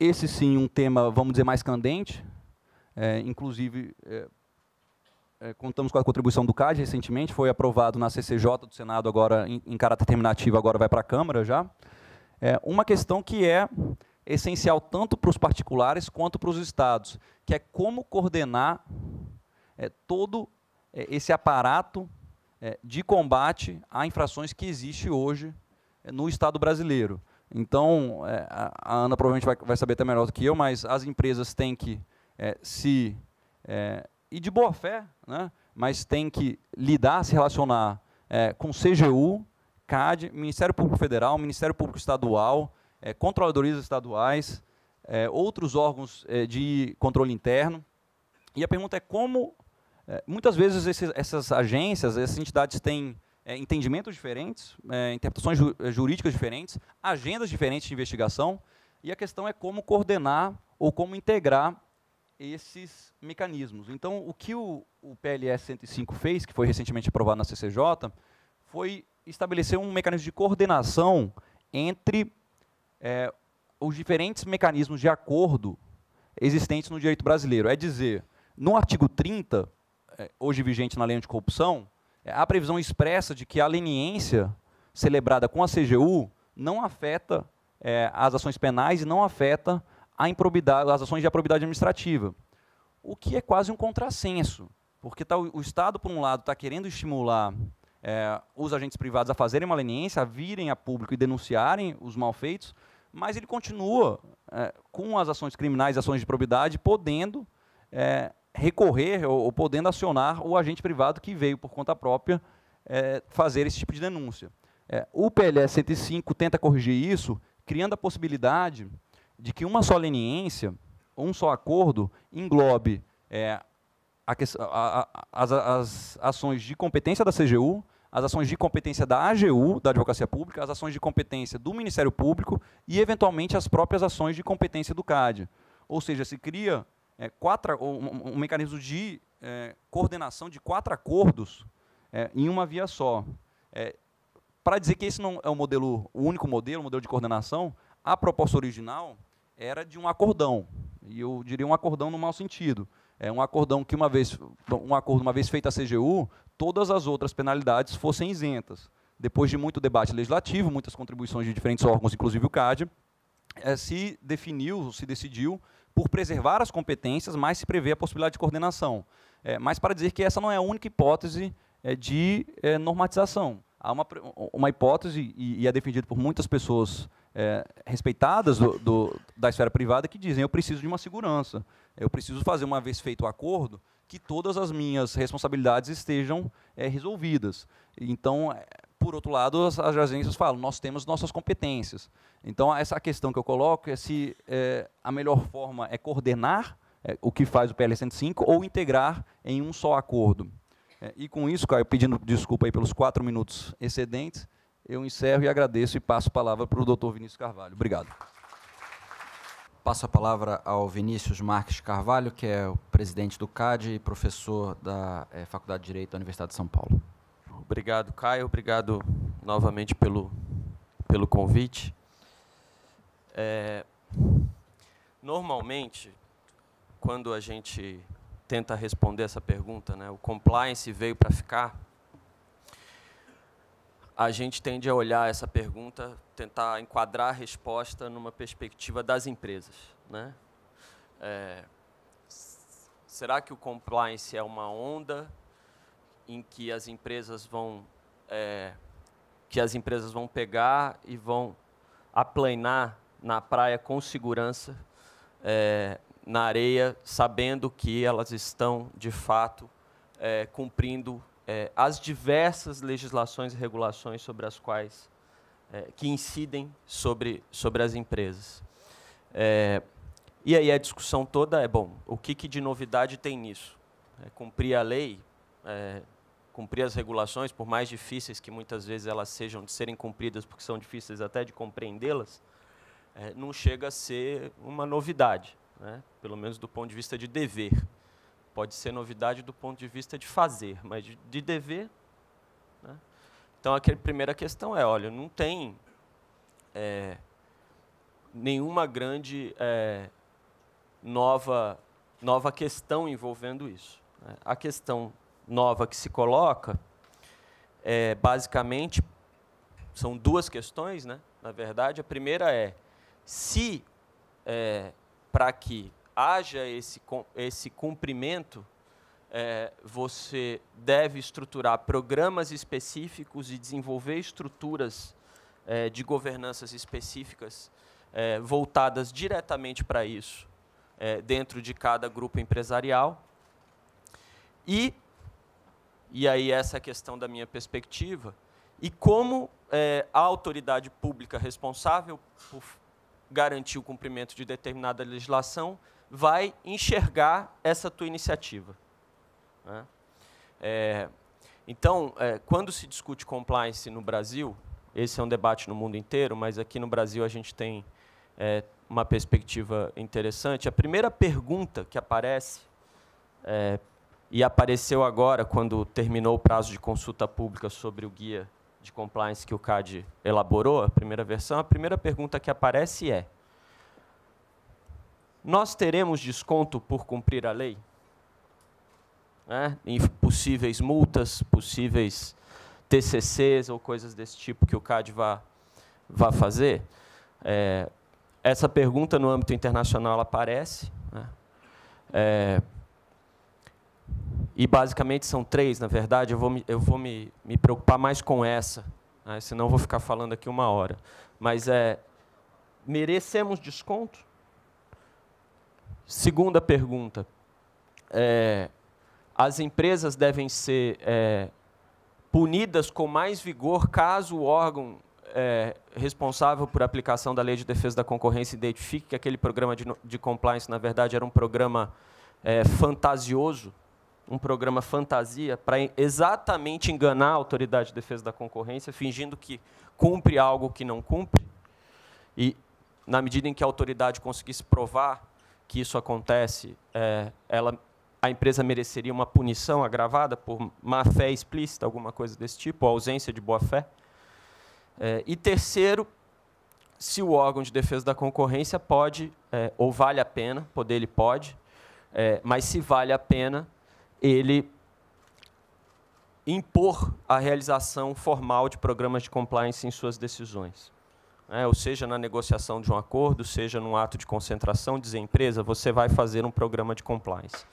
esse sim um tema, vamos dizer, mais candente, inclusive contamos com a contribuição do CAD recentemente, foi aprovado na CCJ do Senado, agora em caráter terminativo, agora vai para a Câmara já. Uma questão que é essencial tanto para os particulares quanto para os estados, que é como coordenar todo esse aparato de combate a infrações que existe hoje no Estado brasileiro. Então, a Ana provavelmente vai saber até melhor do que eu, mas as empresas têm que e de boa fé, né, mas têm que se relacionar com CGU, CAD, Ministério Público Federal, Ministério Público Estadual, controladorias estaduais, outros órgãos de controle interno. E a pergunta é como, muitas vezes, essas agências, essas entidades têm entendimentos diferentes, interpretações jurídicas diferentes, agendas diferentes de investigação, e a questão é como coordenar ou como integrar esses mecanismos. Então, o que o PLS 105 fez, que foi recentemente aprovado na CCJ, foi estabelecer um mecanismo de coordenação entre os diferentes mecanismos de acordo existentes no direito brasileiro. É dizer, no artigo 30, hoje vigente na Lei Anticorrupção, há previsão expressa de que a leniência celebrada com a CGU não afeta as ações penais e não afeta a improbidade, as ações de improbidade administrativa, o que é quase um contrassenso, porque o Estado, por um lado, está querendo estimular os agentes privados a fazerem uma leniência, a virem a público e denunciarem os malfeitos, mas ele continua com as ações criminais e ações de probidade, podendo recorrer ou podendo acionar o agente privado que veio por conta própria fazer esse tipo de denúncia. O PLS 105 tenta corrigir isso, criando a possibilidade de que uma só leniência, um só acordo, englobe as ações de competência da CGU, as ações de competência da AGU, da Advocacia Pública, as ações de competência do Ministério Público e, eventualmente, as próprias ações de competência do CAD. Ou seja, se cria um mecanismo de coordenação de 4 acordos em uma via só. Para dizer que esse não é o único modelo, o modelo de coordenação, a proposta original era de um acordão, e eu diria um acordão no mau sentido. Um acordão que, uma vez feita a CGU, todas as outras penalidades fossem isentas. Depois de muito debate legislativo, muitas contribuições de diferentes órgãos, inclusive o CAD, se decidiu por preservar as competências, mas se prevê a possibilidade de coordenação. Mas para dizer que essa não é a única hipótese de normatização. Há uma hipótese, e é defendida por muitas pessoas respeitadas da esfera privada, que dizem: eu preciso de uma segurança, eu preciso fazer, uma vez feito o acordo, que todas as minhas responsabilidades estejam resolvidas. Então, por outro lado, as agências falam: nós temos nossas competências. Então, essa questão que eu coloco é se a melhor forma é coordenar o que faz o PL 105 ou integrar em um só acordo. E com isso, Caio, pedindo desculpa aí pelos 4 minutos excedentes, eu encerro e agradeço e passo a palavra para o doutor Vinícius Carvalho. Obrigado. Passo a palavra ao Vinícius Marques Carvalho, que é o presidente do CAD e professor da Faculdade de Direito da Universidade de São Paulo. Obrigado, Caio. Obrigado novamente pelo convite. Normalmente, quando a gente tenta responder essa pergunta, né, o compliance veio para ficar, a gente tende a olhar essa pergunta, tentar enquadrar a resposta numa perspectiva das empresas, né? Será que o compliance é uma onda em que as empresas vão pegar e vão aplanar na praia com segurança, na areia, sabendo que elas estão, de fato, cumprindo as diversas legislações e regulações sobre as quais que incidem sobre as empresas. E aí a discussão toda bom, o que de novidade tem nisso? Cumprir a lei, cumprir as regulações, por mais difíceis que muitas vezes elas sejam de serem cumpridas, porque são difíceis até de compreendê-las, não chega a ser uma novidade, né? Pelo menos do ponto de vista de dever. Pode ser novidade do ponto de vista de fazer, mas de dever, né? Então, a primeira questão olha, não tem nenhuma grande nova questão envolvendo isso, né? A questão nova que se coloca, basicamente, são 2 questões, né? Na verdade, a primeira se, para que haja esse cumprimento, você deve estruturar programas específicos e desenvolver estruturas de governanças específicas voltadas diretamente para isso, dentro de cada grupo empresarial. E aí essa é a questão da minha perspectiva, e como a autoridade pública responsável por garantir o cumprimento de determinada legislação vai enxergar essa tua iniciativa, né? Então, quando se discute compliance no Brasil, esse é um debate no mundo inteiro, mas aqui no Brasil a gente tem uma perspectiva interessante. A primeira pergunta que aparece, e apareceu agora, quando terminou o prazo de consulta pública sobre o guia de compliance que o CAD elaborou, a primeira versão, a primeira pergunta que aparece é: nós teremos desconto por cumprir a lei? Em possíveis multas, possíveis TCCs ou coisas desse tipo que o CAD vá fazer? Essa pergunta, no âmbito internacional, ela aparece. E, basicamente, são 3, na verdade. Eu vou me preocupar mais com essa, senão eu vou ficar falando aqui 1 hora. Mas, merecemos desconto? Segunda pergunta. As empresas devem ser punidas com mais vigor caso o órgão responsável por aplicação da Lei de Defesa da Concorrência identifique que aquele programa de compliance, na verdade, era um programa fantasioso, um programa fantasia, para exatamente enganar a Autoridade de Defesa da Concorrência, fingindo que cumpre algo que não cumpre. E, na medida em que a autoridade conseguisse provar que isso acontece, a empresa mereceria uma punição agravada por má-fé explícita, alguma coisa desse tipo, ou ausência de boa-fé. E terceiro, se o órgão de defesa da concorrência pode, ou vale a pena, ele pode, mas se vale a pena, ele impor a realização formal de programas de compliance em suas decisões. Ou seja, na negociação de um acordo, seja num ato de concentração, dizer, empresa, você vai fazer um programa de compliance.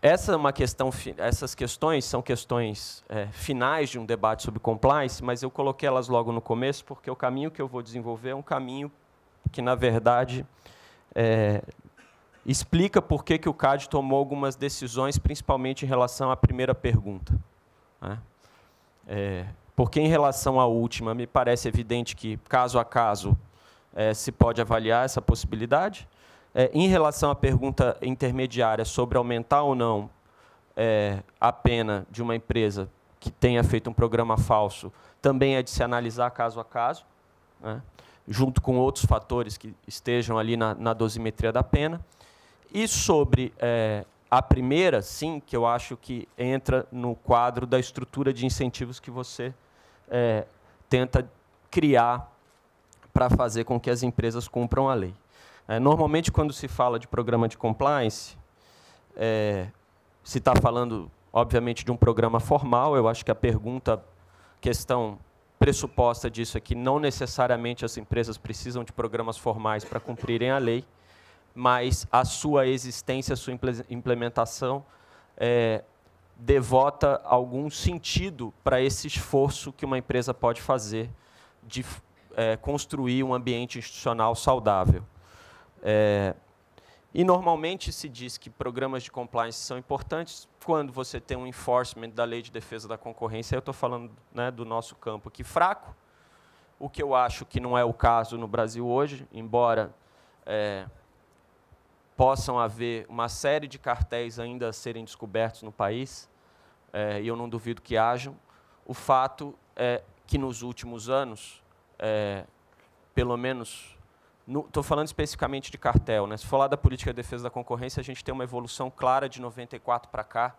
Essa é uma questão, essas questões são questões finais de um debate sobre compliance, mas eu coloquei elas logo no começo, porque o caminho que eu vou desenvolver é um caminho que, na verdade, explica por que o CAD tomou algumas decisões, principalmente em relação à primeira pergunta. Porque, em relação à última, me parece evidente que, caso a caso, se pode avaliar essa possibilidade. Em relação à pergunta intermediária sobre aumentar ou não a pena de uma empresa que tenha feito um programa falso, também é de se analisar caso a caso, junto com outros fatores que estejam ali na dosimetria da pena. E sobre a primeira, sim, que eu acho que entra no quadro da estrutura de incentivos que você tenta criar para fazer com que as empresas cumpram a lei. Normalmente, quando se fala de programa de compliance, se está falando, obviamente, de um programa formal. Eu acho que a questão pressuposta disso é que não necessariamente as empresas precisam de programas formais para cumprirem a lei, mas a sua existência, a sua implementação devota algum sentido para esse esforço que uma empresa pode fazer de construir um ambiente institucional saudável. E, normalmente, se diz que programas de compliance são importantes quando você tem um enforcement da Lei de Defesa da Concorrência. Eu estou falando do nosso campo aqui fraco, o que eu acho que não é o caso no Brasil hoje, embora possam haver uma série de cartéis ainda a serem descobertos no país, e eu não duvido que hajam. O fato é que, nos últimos anos, pelo menos... Estou falando especificamente de cartel. Se falar da política de defesa da concorrência, a gente tem uma evolução clara de 94 para cá.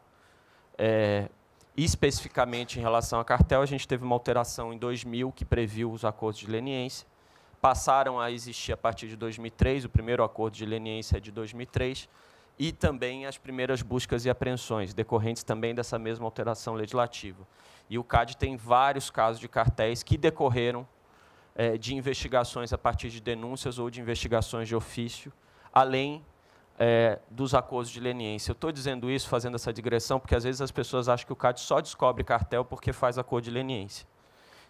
Especificamente em relação a cartel, a gente teve uma alteração em 2000 que previu os acordos de leniência. Passaram a existir a partir de 2003, o primeiro acordo de leniência é de 2003, e também as primeiras buscas e apreensões, decorrentes também dessa mesma alteração legislativa. E o CAD tem vários casos de cartéis que decorreram de investigações a partir de denúncias ou de investigações de ofício, além dos acordos de leniência. Eu estou dizendo isso, fazendo essa digressão, porque às vezes as pessoas acham que o CAD só descobre cartel porque faz acordo de leniência.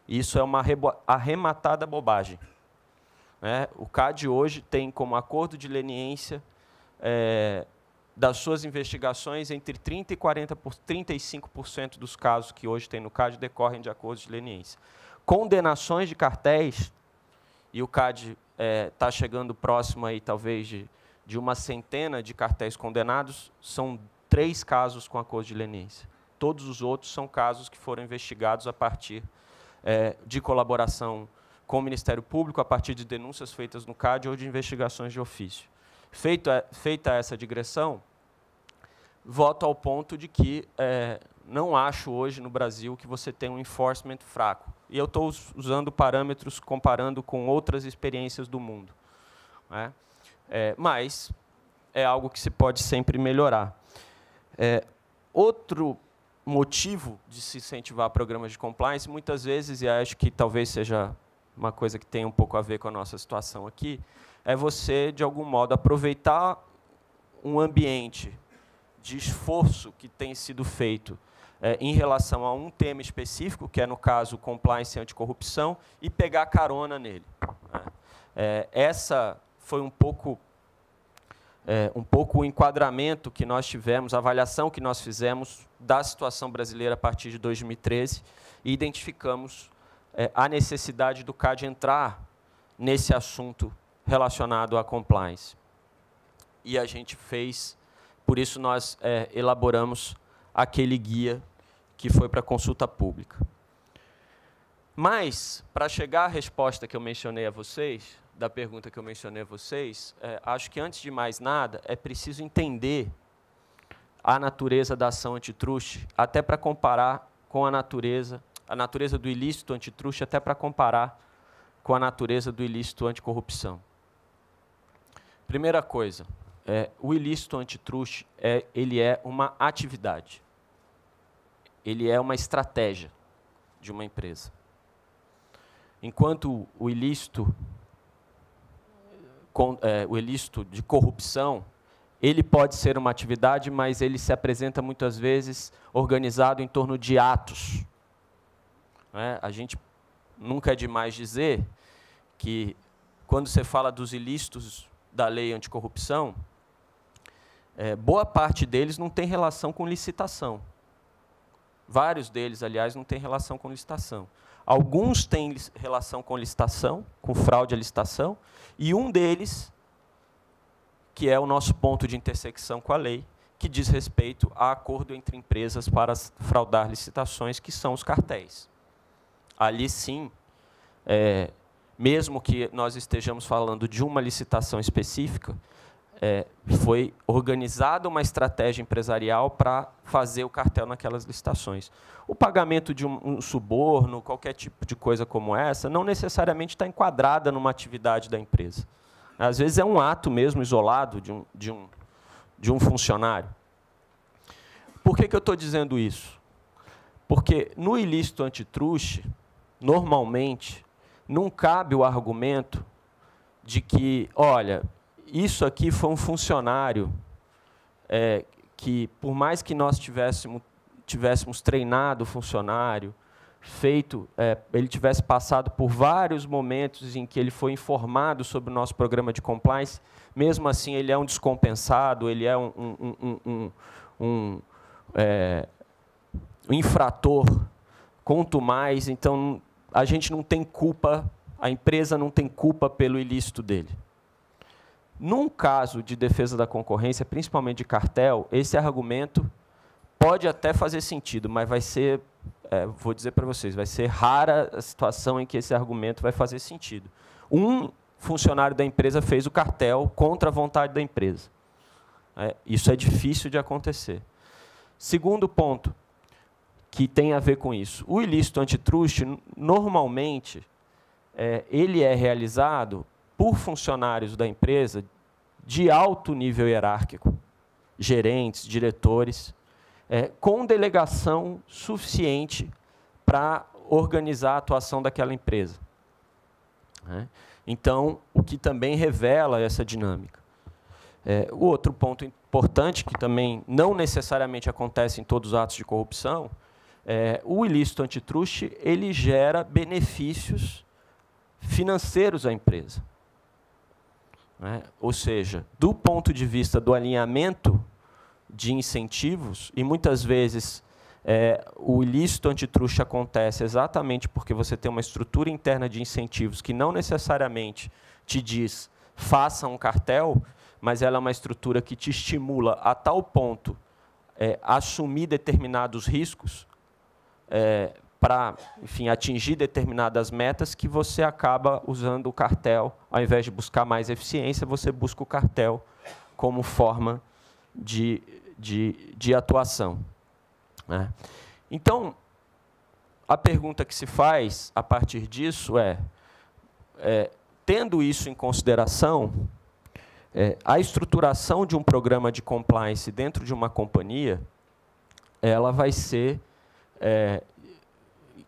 E isso é uma arrematada bobagem. O CAD hoje tem como acordo de leniência das suas investigações entre 30% e 35% dos casos que hoje tem no CAD decorrem de acordos de leniência. Condenações de cartéis, e o CAD está chegando próximo, aí, talvez, de uma centena de cartéis condenados, são 3 casos com acordo de leniência. Todos os outros são casos que foram investigados a partir de colaboração com o Ministério Público, a partir de denúncias feitas no CAD ou de investigações de ofício. Feita essa digressão, volto ao ponto de que não acho hoje no Brasil que você tem um enforcement fraco. E eu estou usando parâmetros comparando com outras experiências do mundo, né? Mas é algo que se pode sempre melhorar. Outro motivo de se incentivar programas de compliance, muitas vezes, e acho que talvez seja uma coisa que tem um pouco a ver com a nossa situação aqui, é você, de algum modo, aproveitar um ambiente de esforço que tem sido feito em relação a um tema específico, que é, no caso, compliance e anticorrupção, e pegar carona nele, né? Essa foi um pouco o enquadramento que nós tivemos, a avaliação que nós fizemos da situação brasileira a partir de 2013, e identificamos a necessidade do CAD entrar nesse assunto relacionado à compliance. E a gente fez, por isso nós elaboramos aquele guia que foi para consulta pública. Mas, para chegar à resposta que eu mencionei a vocês, da pergunta que eu mencionei a vocês, acho que, antes de mais nada, é preciso entender a natureza da ação antitruste, até para comparar com a natureza do ilícito antitruste, até para comparar com a natureza do ilícito anticorrupção. Primeira coisa, o ilícito antitruste ele é uma atividade, ele é uma estratégia de uma empresa. Enquanto o ilícito de corrupção, ele pode ser uma atividade, mas ele se apresenta muitas vezes organizado em torno de atos. A gente nunca é demais dizer que, quando você fala dos ilícitos da lei anticorrupção, boa parte deles não tem relação com licitação. Vários deles, aliás, não têm relação com licitação. Alguns têm relação com licitação, com fraude à licitação, e um deles, que é o nosso ponto de intersecção com a lei, que diz respeito a acordo entre empresas para fraudar licitações, que são os cartéis. Ali, sim, mesmo que nós estejamos falando de uma licitação específica, foi organizada uma estratégia empresarial para fazer o cartel naquelas licitações. O pagamento de um suborno, qualquer tipo de coisa como essa, não necessariamente está enquadrada numa atividade da empresa. Às vezes é um ato mesmo isolado de um funcionário. Por que eu estou dizendo isso? Porque no ilícito antitruste, normalmente, não cabe o argumento de que, olha, isso aqui foi um funcionário que, por mais que nós tivéssemos treinado o funcionário, ele tivesse passado por vários momentos em que ele foi informado sobre o nosso programa de compliance, mesmo assim ele é um descompensado, ele é um infrator, quanto mais, então a gente não tem culpa, a empresa não tem culpa pelo ilícito dele. Num caso de defesa da concorrência, principalmente de cartel, esse argumento pode até fazer sentido, mas vai ser, vou dizer para vocês, vai ser rara a situação em que esse argumento vai fazer sentido. Um funcionário da empresa fez o cartel contra a vontade da empresa. Isso é difícil de acontecer. Segundo ponto, que tem a ver com isso. O ilícito antitruste, normalmente, ele é realizado por funcionários da empresa de alto nível hierárquico, gerentes, diretores, com delegação suficiente para organizar a atuação daquela empresa. Então, o que também revela essa dinâmica. O outro ponto importante, que também não necessariamente acontece em todos os atos de corrupção, o ilícito antitruste ele gera benefícios financeiros à empresa. Ou seja, do ponto de vista do alinhamento de incentivos, e muitas vezes o ilícito antitruste acontece exatamente porque você tem uma estrutura interna de incentivos que não necessariamente te diz faça um cartel, mas ela é uma estrutura que te estimula a tal ponto assumir determinados riscos para, enfim, atingir determinadas metas, que você acaba usando o cartel. Ao invés de buscar mais eficiência, você busca o cartel como forma de atuação, né? Então, a pergunta que se faz a partir disso tendo isso em consideração, a estruturação de um programa de compliance dentro de uma companhia, ela vai ser,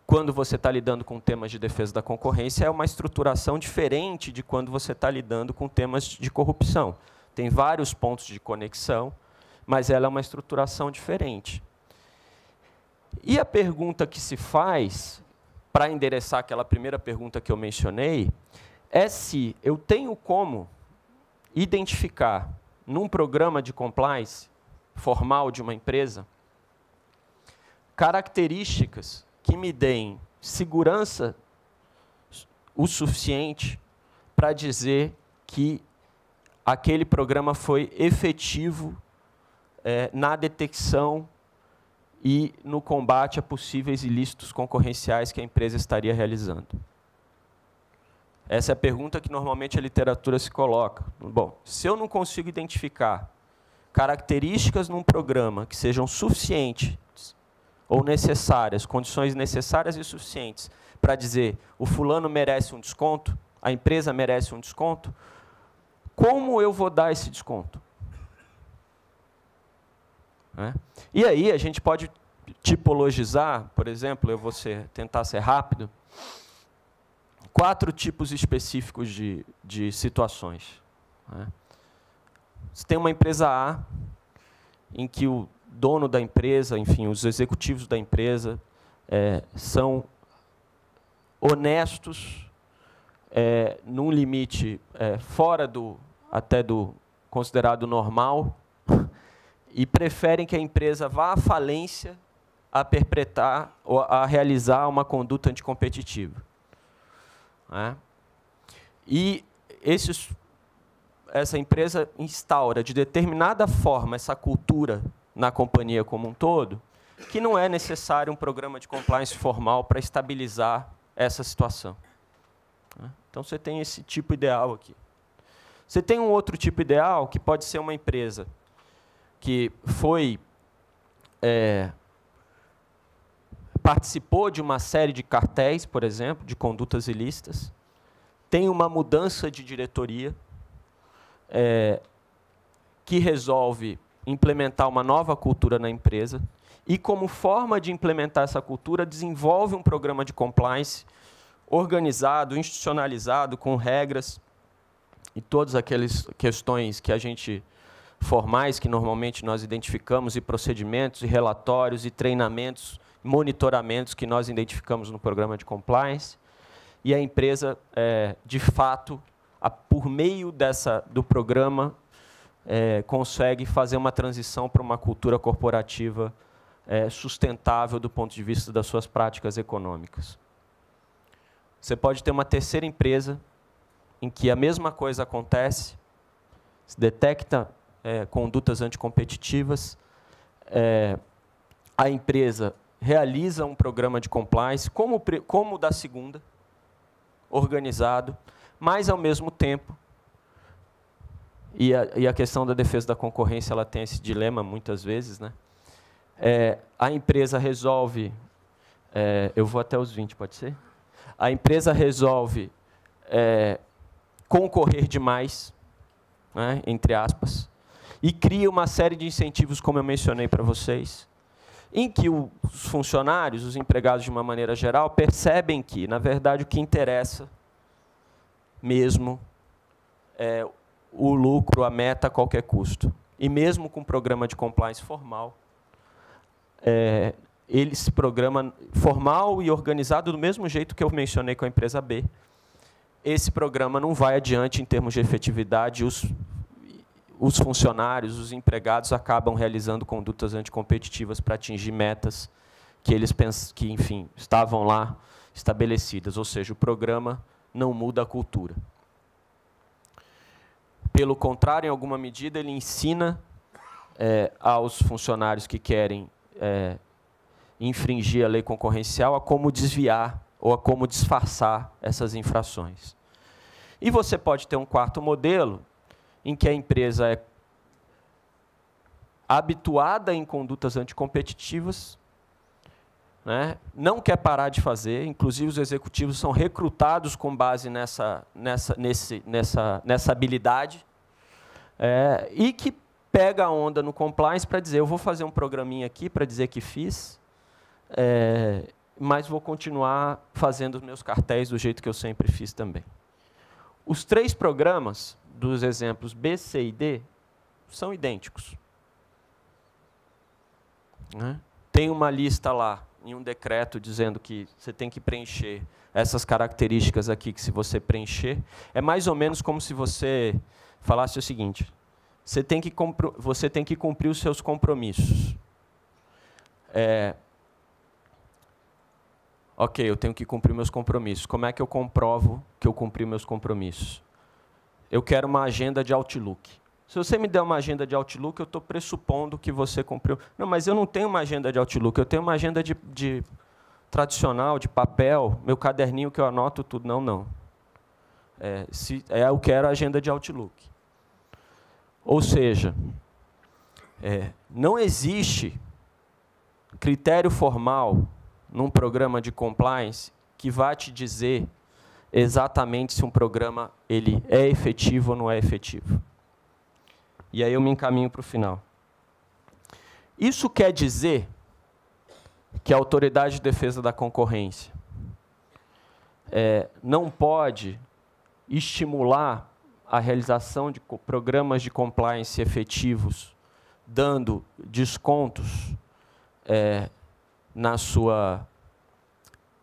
quando você está lidando com temas de defesa da concorrência, é uma estruturação diferente de quando você está lidando com temas de corrupção. Tem vários pontos de conexão, mas ela é uma estruturação diferente. E a pergunta que se faz, para endereçar aquela primeira pergunta que eu mencionei, é se eu tenho como identificar, num programa de compliance formal de uma empresa, características que me deem segurança o suficiente para dizer que aquele programa foi efetivo na detecção e no combate a possíveis ilícitos concorrenciais que a empresa estaria realizando. Essa é a pergunta que normalmente a literatura se coloca. Bom, se eu não consigo identificar características num programa que sejam suficientes ou necessárias, condições necessárias e suficientes para dizer o fulano merece um desconto, a empresa merece um desconto, como eu vou dar esse desconto? E aí a gente pode tipologizar, por exemplo, eu vou tentar ser rápido, 4 tipos específicos de situações. Você tem uma empresa A, em que o dono da empresa, enfim, os executivos da empresa são honestos, num limite fora até do considerado normal, e preferem que a empresa vá à falência a perpetrar ou a realizar uma conduta anticompetitiva. E essa empresa instaura de determinada forma essa cultura na companhia como um todo, que não é necessário um programa de compliance formal para estabilizar essa situação. Então, você tem esse tipo ideal aqui. Você tem um outro tipo ideal, que pode ser uma empresa que participou de uma série de cartéis, por exemplo, de condutas ilícitas, tem uma mudança de diretoria, que resolve implementar uma nova cultura na empresa, e, como forma de implementar essa cultura, desenvolve um programa de compliance organizado, institucionalizado, com regras e todas aquelas questões que a gente formais, que normalmente nós identificamos, e procedimentos, e relatórios, e treinamentos, monitoramentos que nós identificamos no programa de compliance, e a empresa, de fato, por meio do programa, consegue fazer uma transição para uma cultura corporativa sustentável do ponto de vista das suas práticas econômicas. Você pode ter uma terceira empresa em que a mesma coisa acontece, se detecta condutas anticompetitivas, a empresa realiza um programa de compliance, como o da segunda, organizado, mas, ao mesmo tempo, e a questão da defesa da concorrência, ela tem esse dilema muitas vezes, né? A empresa resolve, eu vou até os 20, pode ser? A empresa resolve concorrer demais, né, entre aspas, e cria uma série de incentivos, como eu mencionei para vocês, em que os funcionários, os empregados, de uma maneira geral, percebem que, na verdade, o que interessa mesmo é o lucro, a meta a qualquer custo. E mesmo com um programa de compliance formal, esse programa formal e organizado do mesmo jeito que eu mencionei com a empresa B, esse programa não vai adiante em termos de efetividade, os funcionários, os empregados acabam realizando condutas anticompetitivas para atingir metas que enfim, estavam lá estabelecidas, ou seja, o programa não muda a cultura. Pelo contrário, em alguma medida, ele ensina aos funcionários que querem infringir a lei concorrencial a como desviar ou a como disfarçar essas infrações. E você pode ter um quarto modelo, em que a empresa é habituada em condutas anticompetitivas, né, não quer parar de fazer, inclusive os executivos são recrutados com base nessa habilidade, e que pega a onda no compliance para dizer, eu vou fazer um programinha aqui para dizer que fiz, mas vou continuar fazendo os meus cartéis do jeito que eu sempre fiz também. Os 3 programas dos exemplos B, C e D são idênticos. Né? Tem uma lista lá, em um decreto, dizendo que você tem que preencher essas características aqui, que se você preencher, é mais ou menos como se você falasse o seguinte, você tem que cumprir os seus compromissos. Ok, eu tenho que cumprir meus compromissos. Como é que eu comprovo que eu cumpri meus compromissos? Eu quero uma agenda de Outlook. Se você me der uma agenda de Outlook, eu estou pressupondo que você cumpriu. Não, mas eu não tenho uma agenda de Outlook, eu tenho uma agenda de tradicional, de papel, meu caderninho que eu anoto tudo. Não. Eu quero a agenda de Outlook. Ou seja, não existe critério formal num programa de compliance que vá te dizer exatamente se um programa ele é efetivo ou não é efetivo. E aí eu me encaminho para o final. Isso quer dizer que a Autoridade de Defesa da Concorrência não pode estimular a realização de programas de compliance efetivos, dando descontos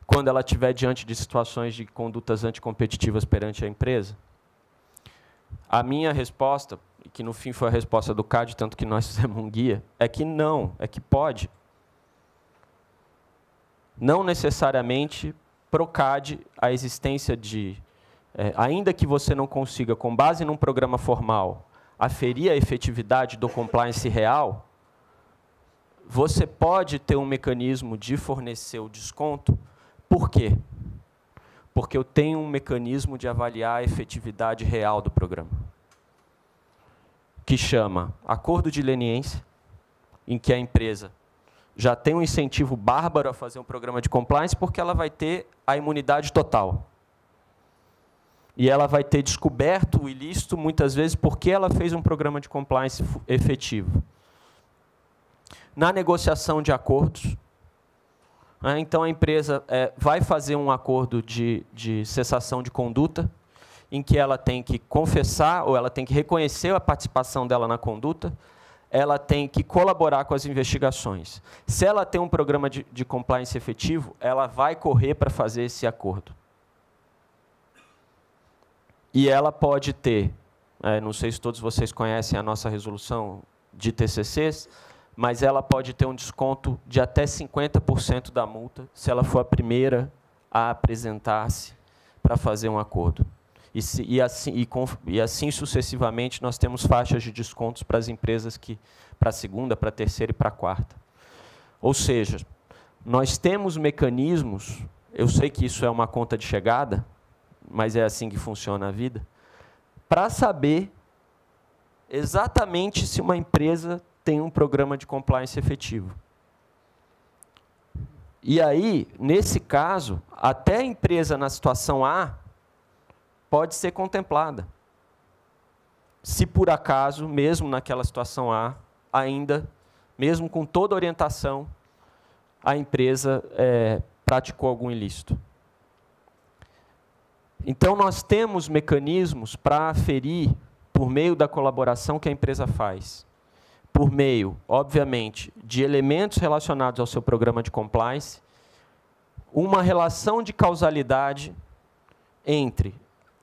quando ela estiver diante de situações de condutas anticompetitivas perante a empresa? A minha resposta, que no fim foi a resposta do CAD, tanto que nós fizemos um guia, é que não, é que pode. Não necessariamente procade a existência de, ainda que você não consiga, com base num programa formal, aferir a efetividade do compliance real, você pode ter um mecanismo de fornecer o desconto. Por quê? Porque eu tenho um mecanismo de avaliar a efetividade real do programa, que chama acordo de leniência, em que a empresa já tem um incentivo bárbaro a fazer um programa de compliance, porque ela vai ter a imunidade total. E ela vai ter descoberto o ilícito, muitas vezes, porque ela fez um programa de compliance efetivo. Na negociação de acordos, então a empresa vai fazer um acordo de cessação de conduta, em que ela tem que confessar, ou ela tem que reconhecer a participação dela na conduta, ela tem que colaborar com as investigações. Se ela tem um programa de compliance efetivo, ela vai correr para fazer esse acordo. E ela pode ter, não sei se todos vocês conhecem a nossa resolução de TCCs, mas ela pode ter um desconto de até 50% da multa, se ela for a primeira a apresentar-se para fazer um acordo. E assim sucessivamente, nós temos faixas de descontos para as empresas para a segunda, para a terceira e para a quarta. Ou seja, nós temos mecanismos, eu sei que isso é uma conta de chegada, mas é assim que funciona a vida, para saber exatamente se uma empresa tem um programa de compliance efetivo. E aí, nesse caso, até a empresa na situação A pode ser contemplada. Se por acaso, mesmo naquela situação A, ainda, mesmo com toda a orientação, a empresa praticou algum ilícito. Então, nós temos mecanismos para aferir, por meio da colaboração que a empresa faz, por meio, obviamente, de elementos relacionados ao seu programa de compliance, uma relação de causalidade entre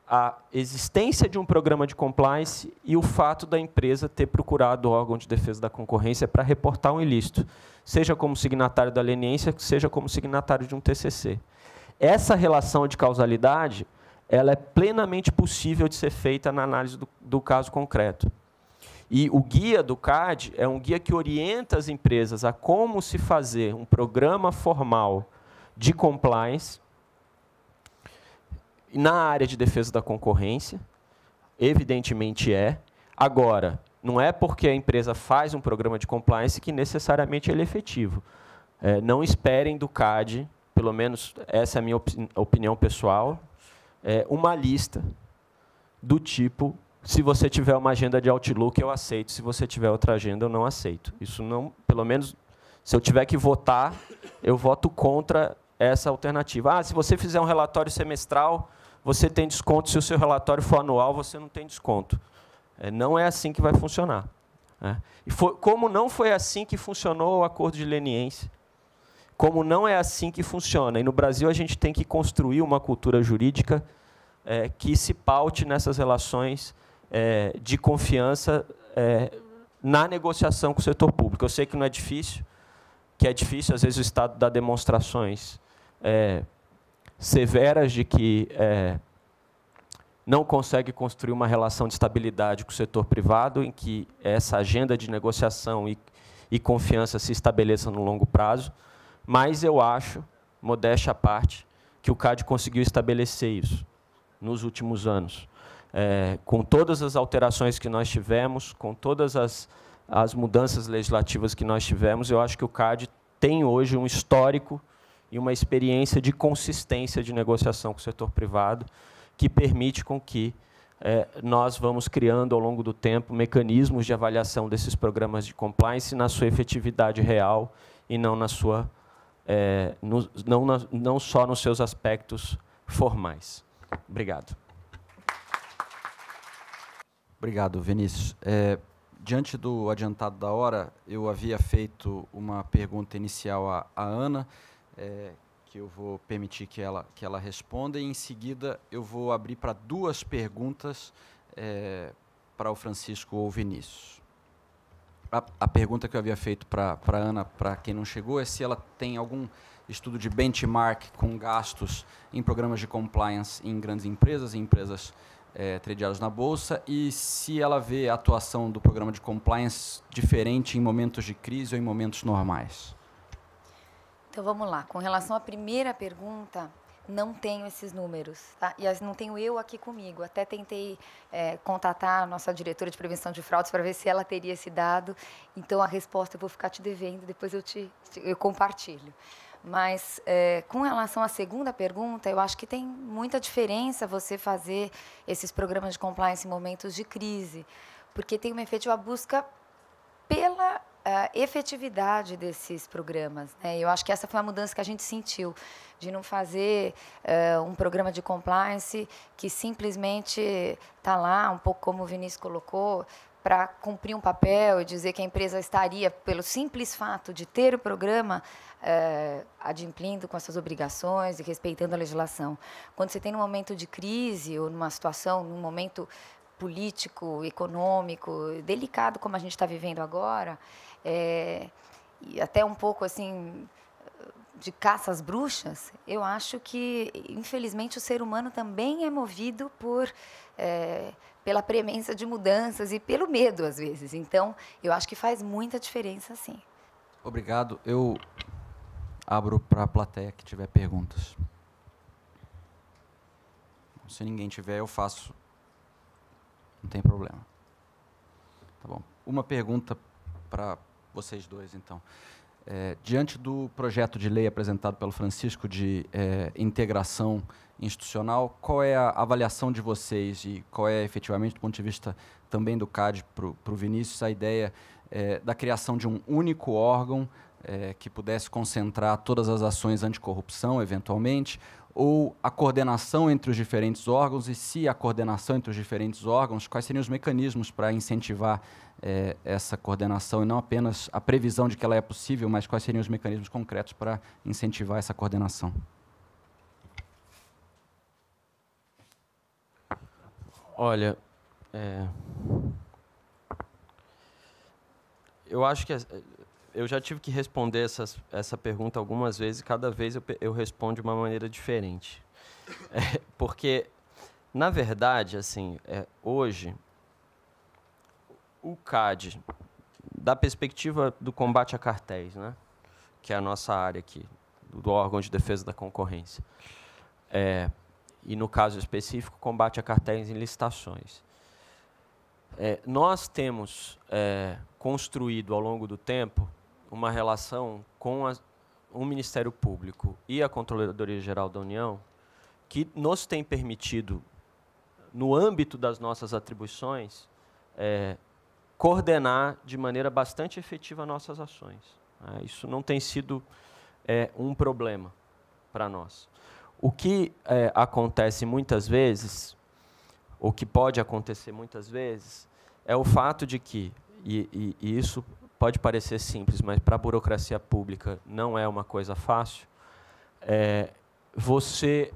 a existência de um programa de compliance e o fato da empresa ter procurado o órgão de defesa da concorrência para reportar um ilícito, seja como signatário da leniência, seja como signatário de um TCC. Essa relação de causalidade, ela é plenamente possível de ser feita na análise do caso concreto. E o guia do CAD é um guia que orienta as empresas a como se fazer um programa formal de compliance na área de defesa da concorrência, evidentemente é. Agora, não é porque a empresa faz um programa de compliance que necessariamente ele é efetivo. Não esperem do CAD, pelo menos essa é a minha opinião pessoal, uma lista do tipo, se você tiver uma agenda de Outlook, eu aceito, se você tiver outra agenda, eu não aceito. Isso não, pelo menos, se eu tiver que votar, eu voto contra essa alternativa. Se você fizer um relatório semestral, você tem desconto, se o seu relatório for anual, você não tem desconto. Não é assim que vai funcionar. E como não foi assim que funcionou o acordo de leniência, como não é assim que funciona, e no Brasil a gente tem que construir uma cultura jurídica que se paute nessas relações de confiança na negociação com o setor público. Eu sei que não é difícil, que é difícil, às vezes o Estado dá demonstrações severas de que não consegue construir uma relação de estabilidade com o setor privado, em que essa agenda de negociação e confiança se estabeleça no longo prazo, mas eu acho, modéstia à parte, que o CAD conseguiu estabelecer isso nos últimos anos. Com todas as alterações que nós tivemos, com todas as mudanças legislativas que nós tivemos, eu acho que o CAD tem hoje um histórico e uma experiência de consistência de negociação com o setor privado, que permite com que nós vamos criando, ao longo do tempo, mecanismos de avaliação desses programas de compliance na sua efetividade real e não na sua, não só nos seus aspectos formais. Obrigado. Obrigado, Vinícius. Diante do adiantado da hora, eu havia feito uma pergunta inicial à Ana, que eu vou permitir que ela responda, e, em seguida, eu vou abrir para 2 perguntas para o Francisco ou o Vinícius. A pergunta que eu havia feito para a Ana, para quem não chegou, é se ela tem algum estudo de benchmark com gastos em programas de compliance em grandes empresas, em empresas tradeadas na Bolsa, e se ela vê a atuação do programa de compliance diferente em momentos de crise ou em momentos normais. Então, vamos lá. Com relação à primeira pergunta, não tenho esses números, tá? E não tenho eu aqui comigo. Até tentei contatar a nossa diretora de prevenção de fraudes para ver se ela teria esse dado. Então, a resposta eu vou ficar te devendo, depois eu compartilho. Mas, com relação à segunda pergunta, eu acho que tem muita diferença você fazer esses programas de compliance em momentos de crise, porque tem uma efetiva busca pela efetividade desses programas. Eu acho que essa foi a mudança que a gente sentiu, de não fazer um programa de compliance que simplesmente está lá, um pouco como o Vinícius colocou, para cumprir um papel e dizer que a empresa estaria, pelo simples fato de ter o programa, adimplindo com as suas obrigações e respeitando a legislação. Quando você tem um momento de crise ou numa situação, num momento político, econômico, delicado como a gente está vivendo agora, e até um pouco assim de caça às bruxas, eu acho que, infelizmente, o ser humano também é movido pela premência de mudanças e pelo medo, às vezes. Então, eu acho que faz muita diferença, sim. Obrigado. Eu abro para a plateia que tiver perguntas. Se ninguém tiver, eu faço. Não tem problema. Tá bom. Uma pergunta para vocês dois, então. Diante do projeto de lei apresentado pelo Francisco de integração institucional, qual é a avaliação de vocês e qual é, efetivamente, do ponto de vista também do CAD para o Vinícius, a ideia da criação de um único órgão que pudesse concentrar todas as ações anticorrupção, eventualmente, ou a coordenação entre os diferentes órgãos, e se a coordenação entre os diferentes órgãos, quais seriam os mecanismos para incentivar essa coordenação, e não apenas a previsão de que ela é possível, mas quais seriam os mecanismos concretos para incentivar essa coordenação? Olha, eu acho que eu já tive que responder essa pergunta algumas vezes, e cada vez eu respondo de uma maneira diferente. Porque, na verdade, assim, hoje, o CAD, da perspectiva do combate a cartéis, né, que é a nossa área aqui, do órgão de defesa da concorrência, e no caso específico, combate a cartéis em licitações. Nós temos construído ao longo do tempo uma relação com o Ministério Público e a Controladoria Geral da União que nos tem permitido, no âmbito das nossas atribuições, coordenar de maneira bastante efetiva nossas ações. Isso não tem sido um problema para nós. O que acontece muitas vezes, o que pode acontecer muitas vezes, é o fato de que, e isso pode parecer simples, mas para a burocracia pública não é uma coisa fácil, você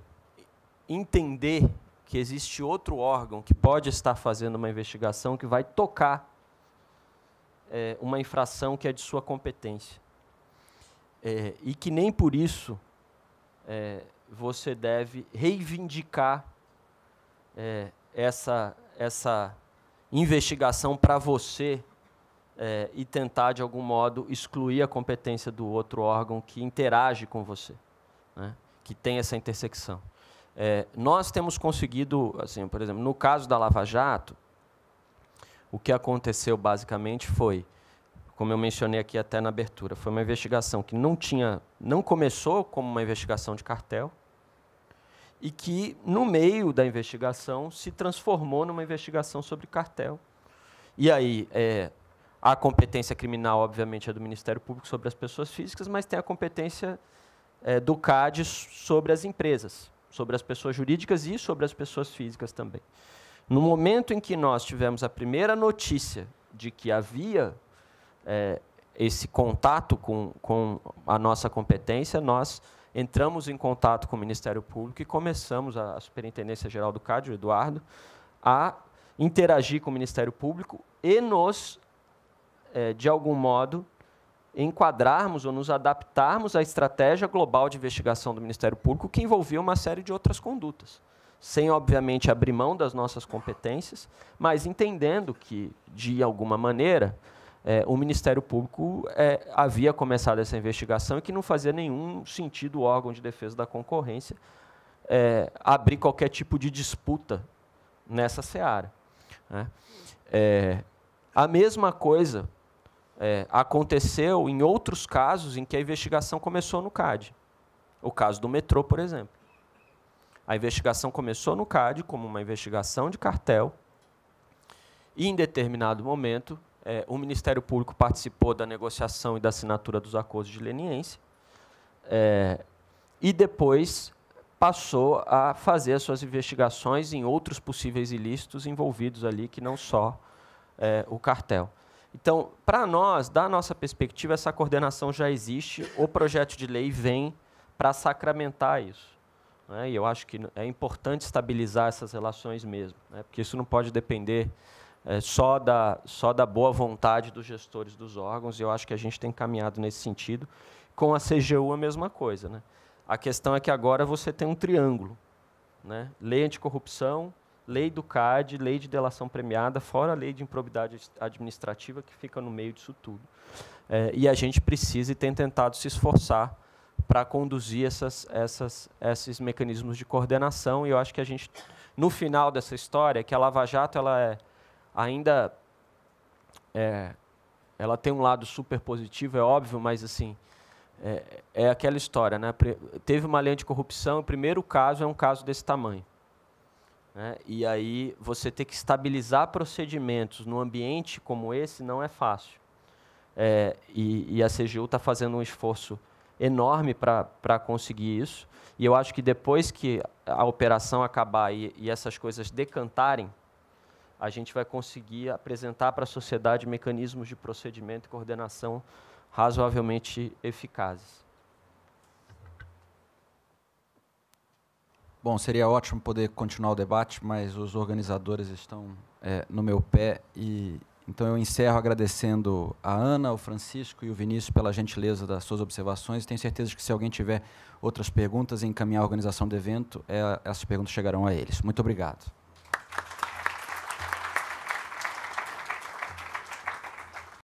entender que existe outro órgão que pode estar fazendo uma investigação que vai tocar uma infração que é de sua competência. E que nem por isso você deve reivindicar essa investigação para você e tentar, de algum modo, excluir a competência do outro órgão que interage com você, né, que tem essa intersecção. Nós temos conseguido, assim, por exemplo, no caso da Lava Jato, o que aconteceu basicamente foi, como eu mencionei aqui até na abertura, foi uma investigação que não começou como uma investigação de cartel e que, no meio da investigação, se transformou numa investigação sobre cartel. E aí, a competência criminal, obviamente, é do Ministério Público sobre as pessoas físicas, mas tem a competência do CAD sobre as empresas, sobre as pessoas jurídicas e sobre as pessoas físicas também. No momento em que nós tivemos a primeira notícia de que havia esse contato com a nossa competência, nós entramos em contato com o Ministério Público e começamos, a Superintendência Geral do CAD, o Eduardo, a interagir com o Ministério Público e nos, de algum modo, enquadrarmos ou nos adaptarmos à estratégia global de investigação do Ministério Público, que envolvia uma série de outras condutas, sem, obviamente, abrir mão das nossas competências, mas entendendo que, de alguma maneira, o Ministério Público havia começado essa investigação e que não fazia nenhum sentido o órgão de defesa da concorrência abrir qualquer tipo de disputa nessa seara, né? A mesma coisa aconteceu em outros casos em que a investigação começou no CAD. O caso do metrô, por exemplo. A investigação começou no CAD como uma investigação de cartel e, em determinado momento, o Ministério Público participou da negociação e da assinatura dos acordos de leniência e depois passou a fazer as suas investigações em outros possíveis ilícitos envolvidos ali, que não só o cartel. Então, para nós, da nossa perspectiva, essa coordenação já existe, o projeto de lei vem para sacramentar isso, né? E eu acho que é importante estabilizar essas relações mesmo, né? Porque isso não pode depender só da boa vontade dos gestores dos órgãos, e eu acho que a gente tem caminhado nesse sentido. Com a CGU, a mesma coisa, né? A questão é que agora você tem um triângulo, né? Lei anticorrupção, lei do CAD, lei de delação premiada, fora a lei de improbidade administrativa, que fica no meio disso tudo. E a gente precisa e tem tentado se esforçar para conduzir esses mecanismos de coordenação, e eu acho que a gente, no final dessa história, que a Lava Jato ainda ela tem um lado super positivo, é óbvio, mas assim, é aquela história, né? Teve uma lei anticorrupção, o primeiro caso é um caso desse tamanho, né? E aí você ter que estabilizar procedimentos num ambiente como esse não é fácil. E a CGU está fazendo um esforço enorme para conseguir isso, e eu acho que depois que a operação acabar e essas coisas decantarem, a gente vai conseguir apresentar para a sociedade mecanismos de procedimento e coordenação razoavelmente eficazes. Bom, seria ótimo poder continuar o debate, mas os organizadores estão no meu pé, e então eu encerro agradecendo a Ana, o Francisco e o Vinícius pela gentileza das suas observações. Tenho certeza que, se alguém tiver outras perguntas, encaminhar a organização do evento, essas perguntas chegarão a eles. Muito obrigado.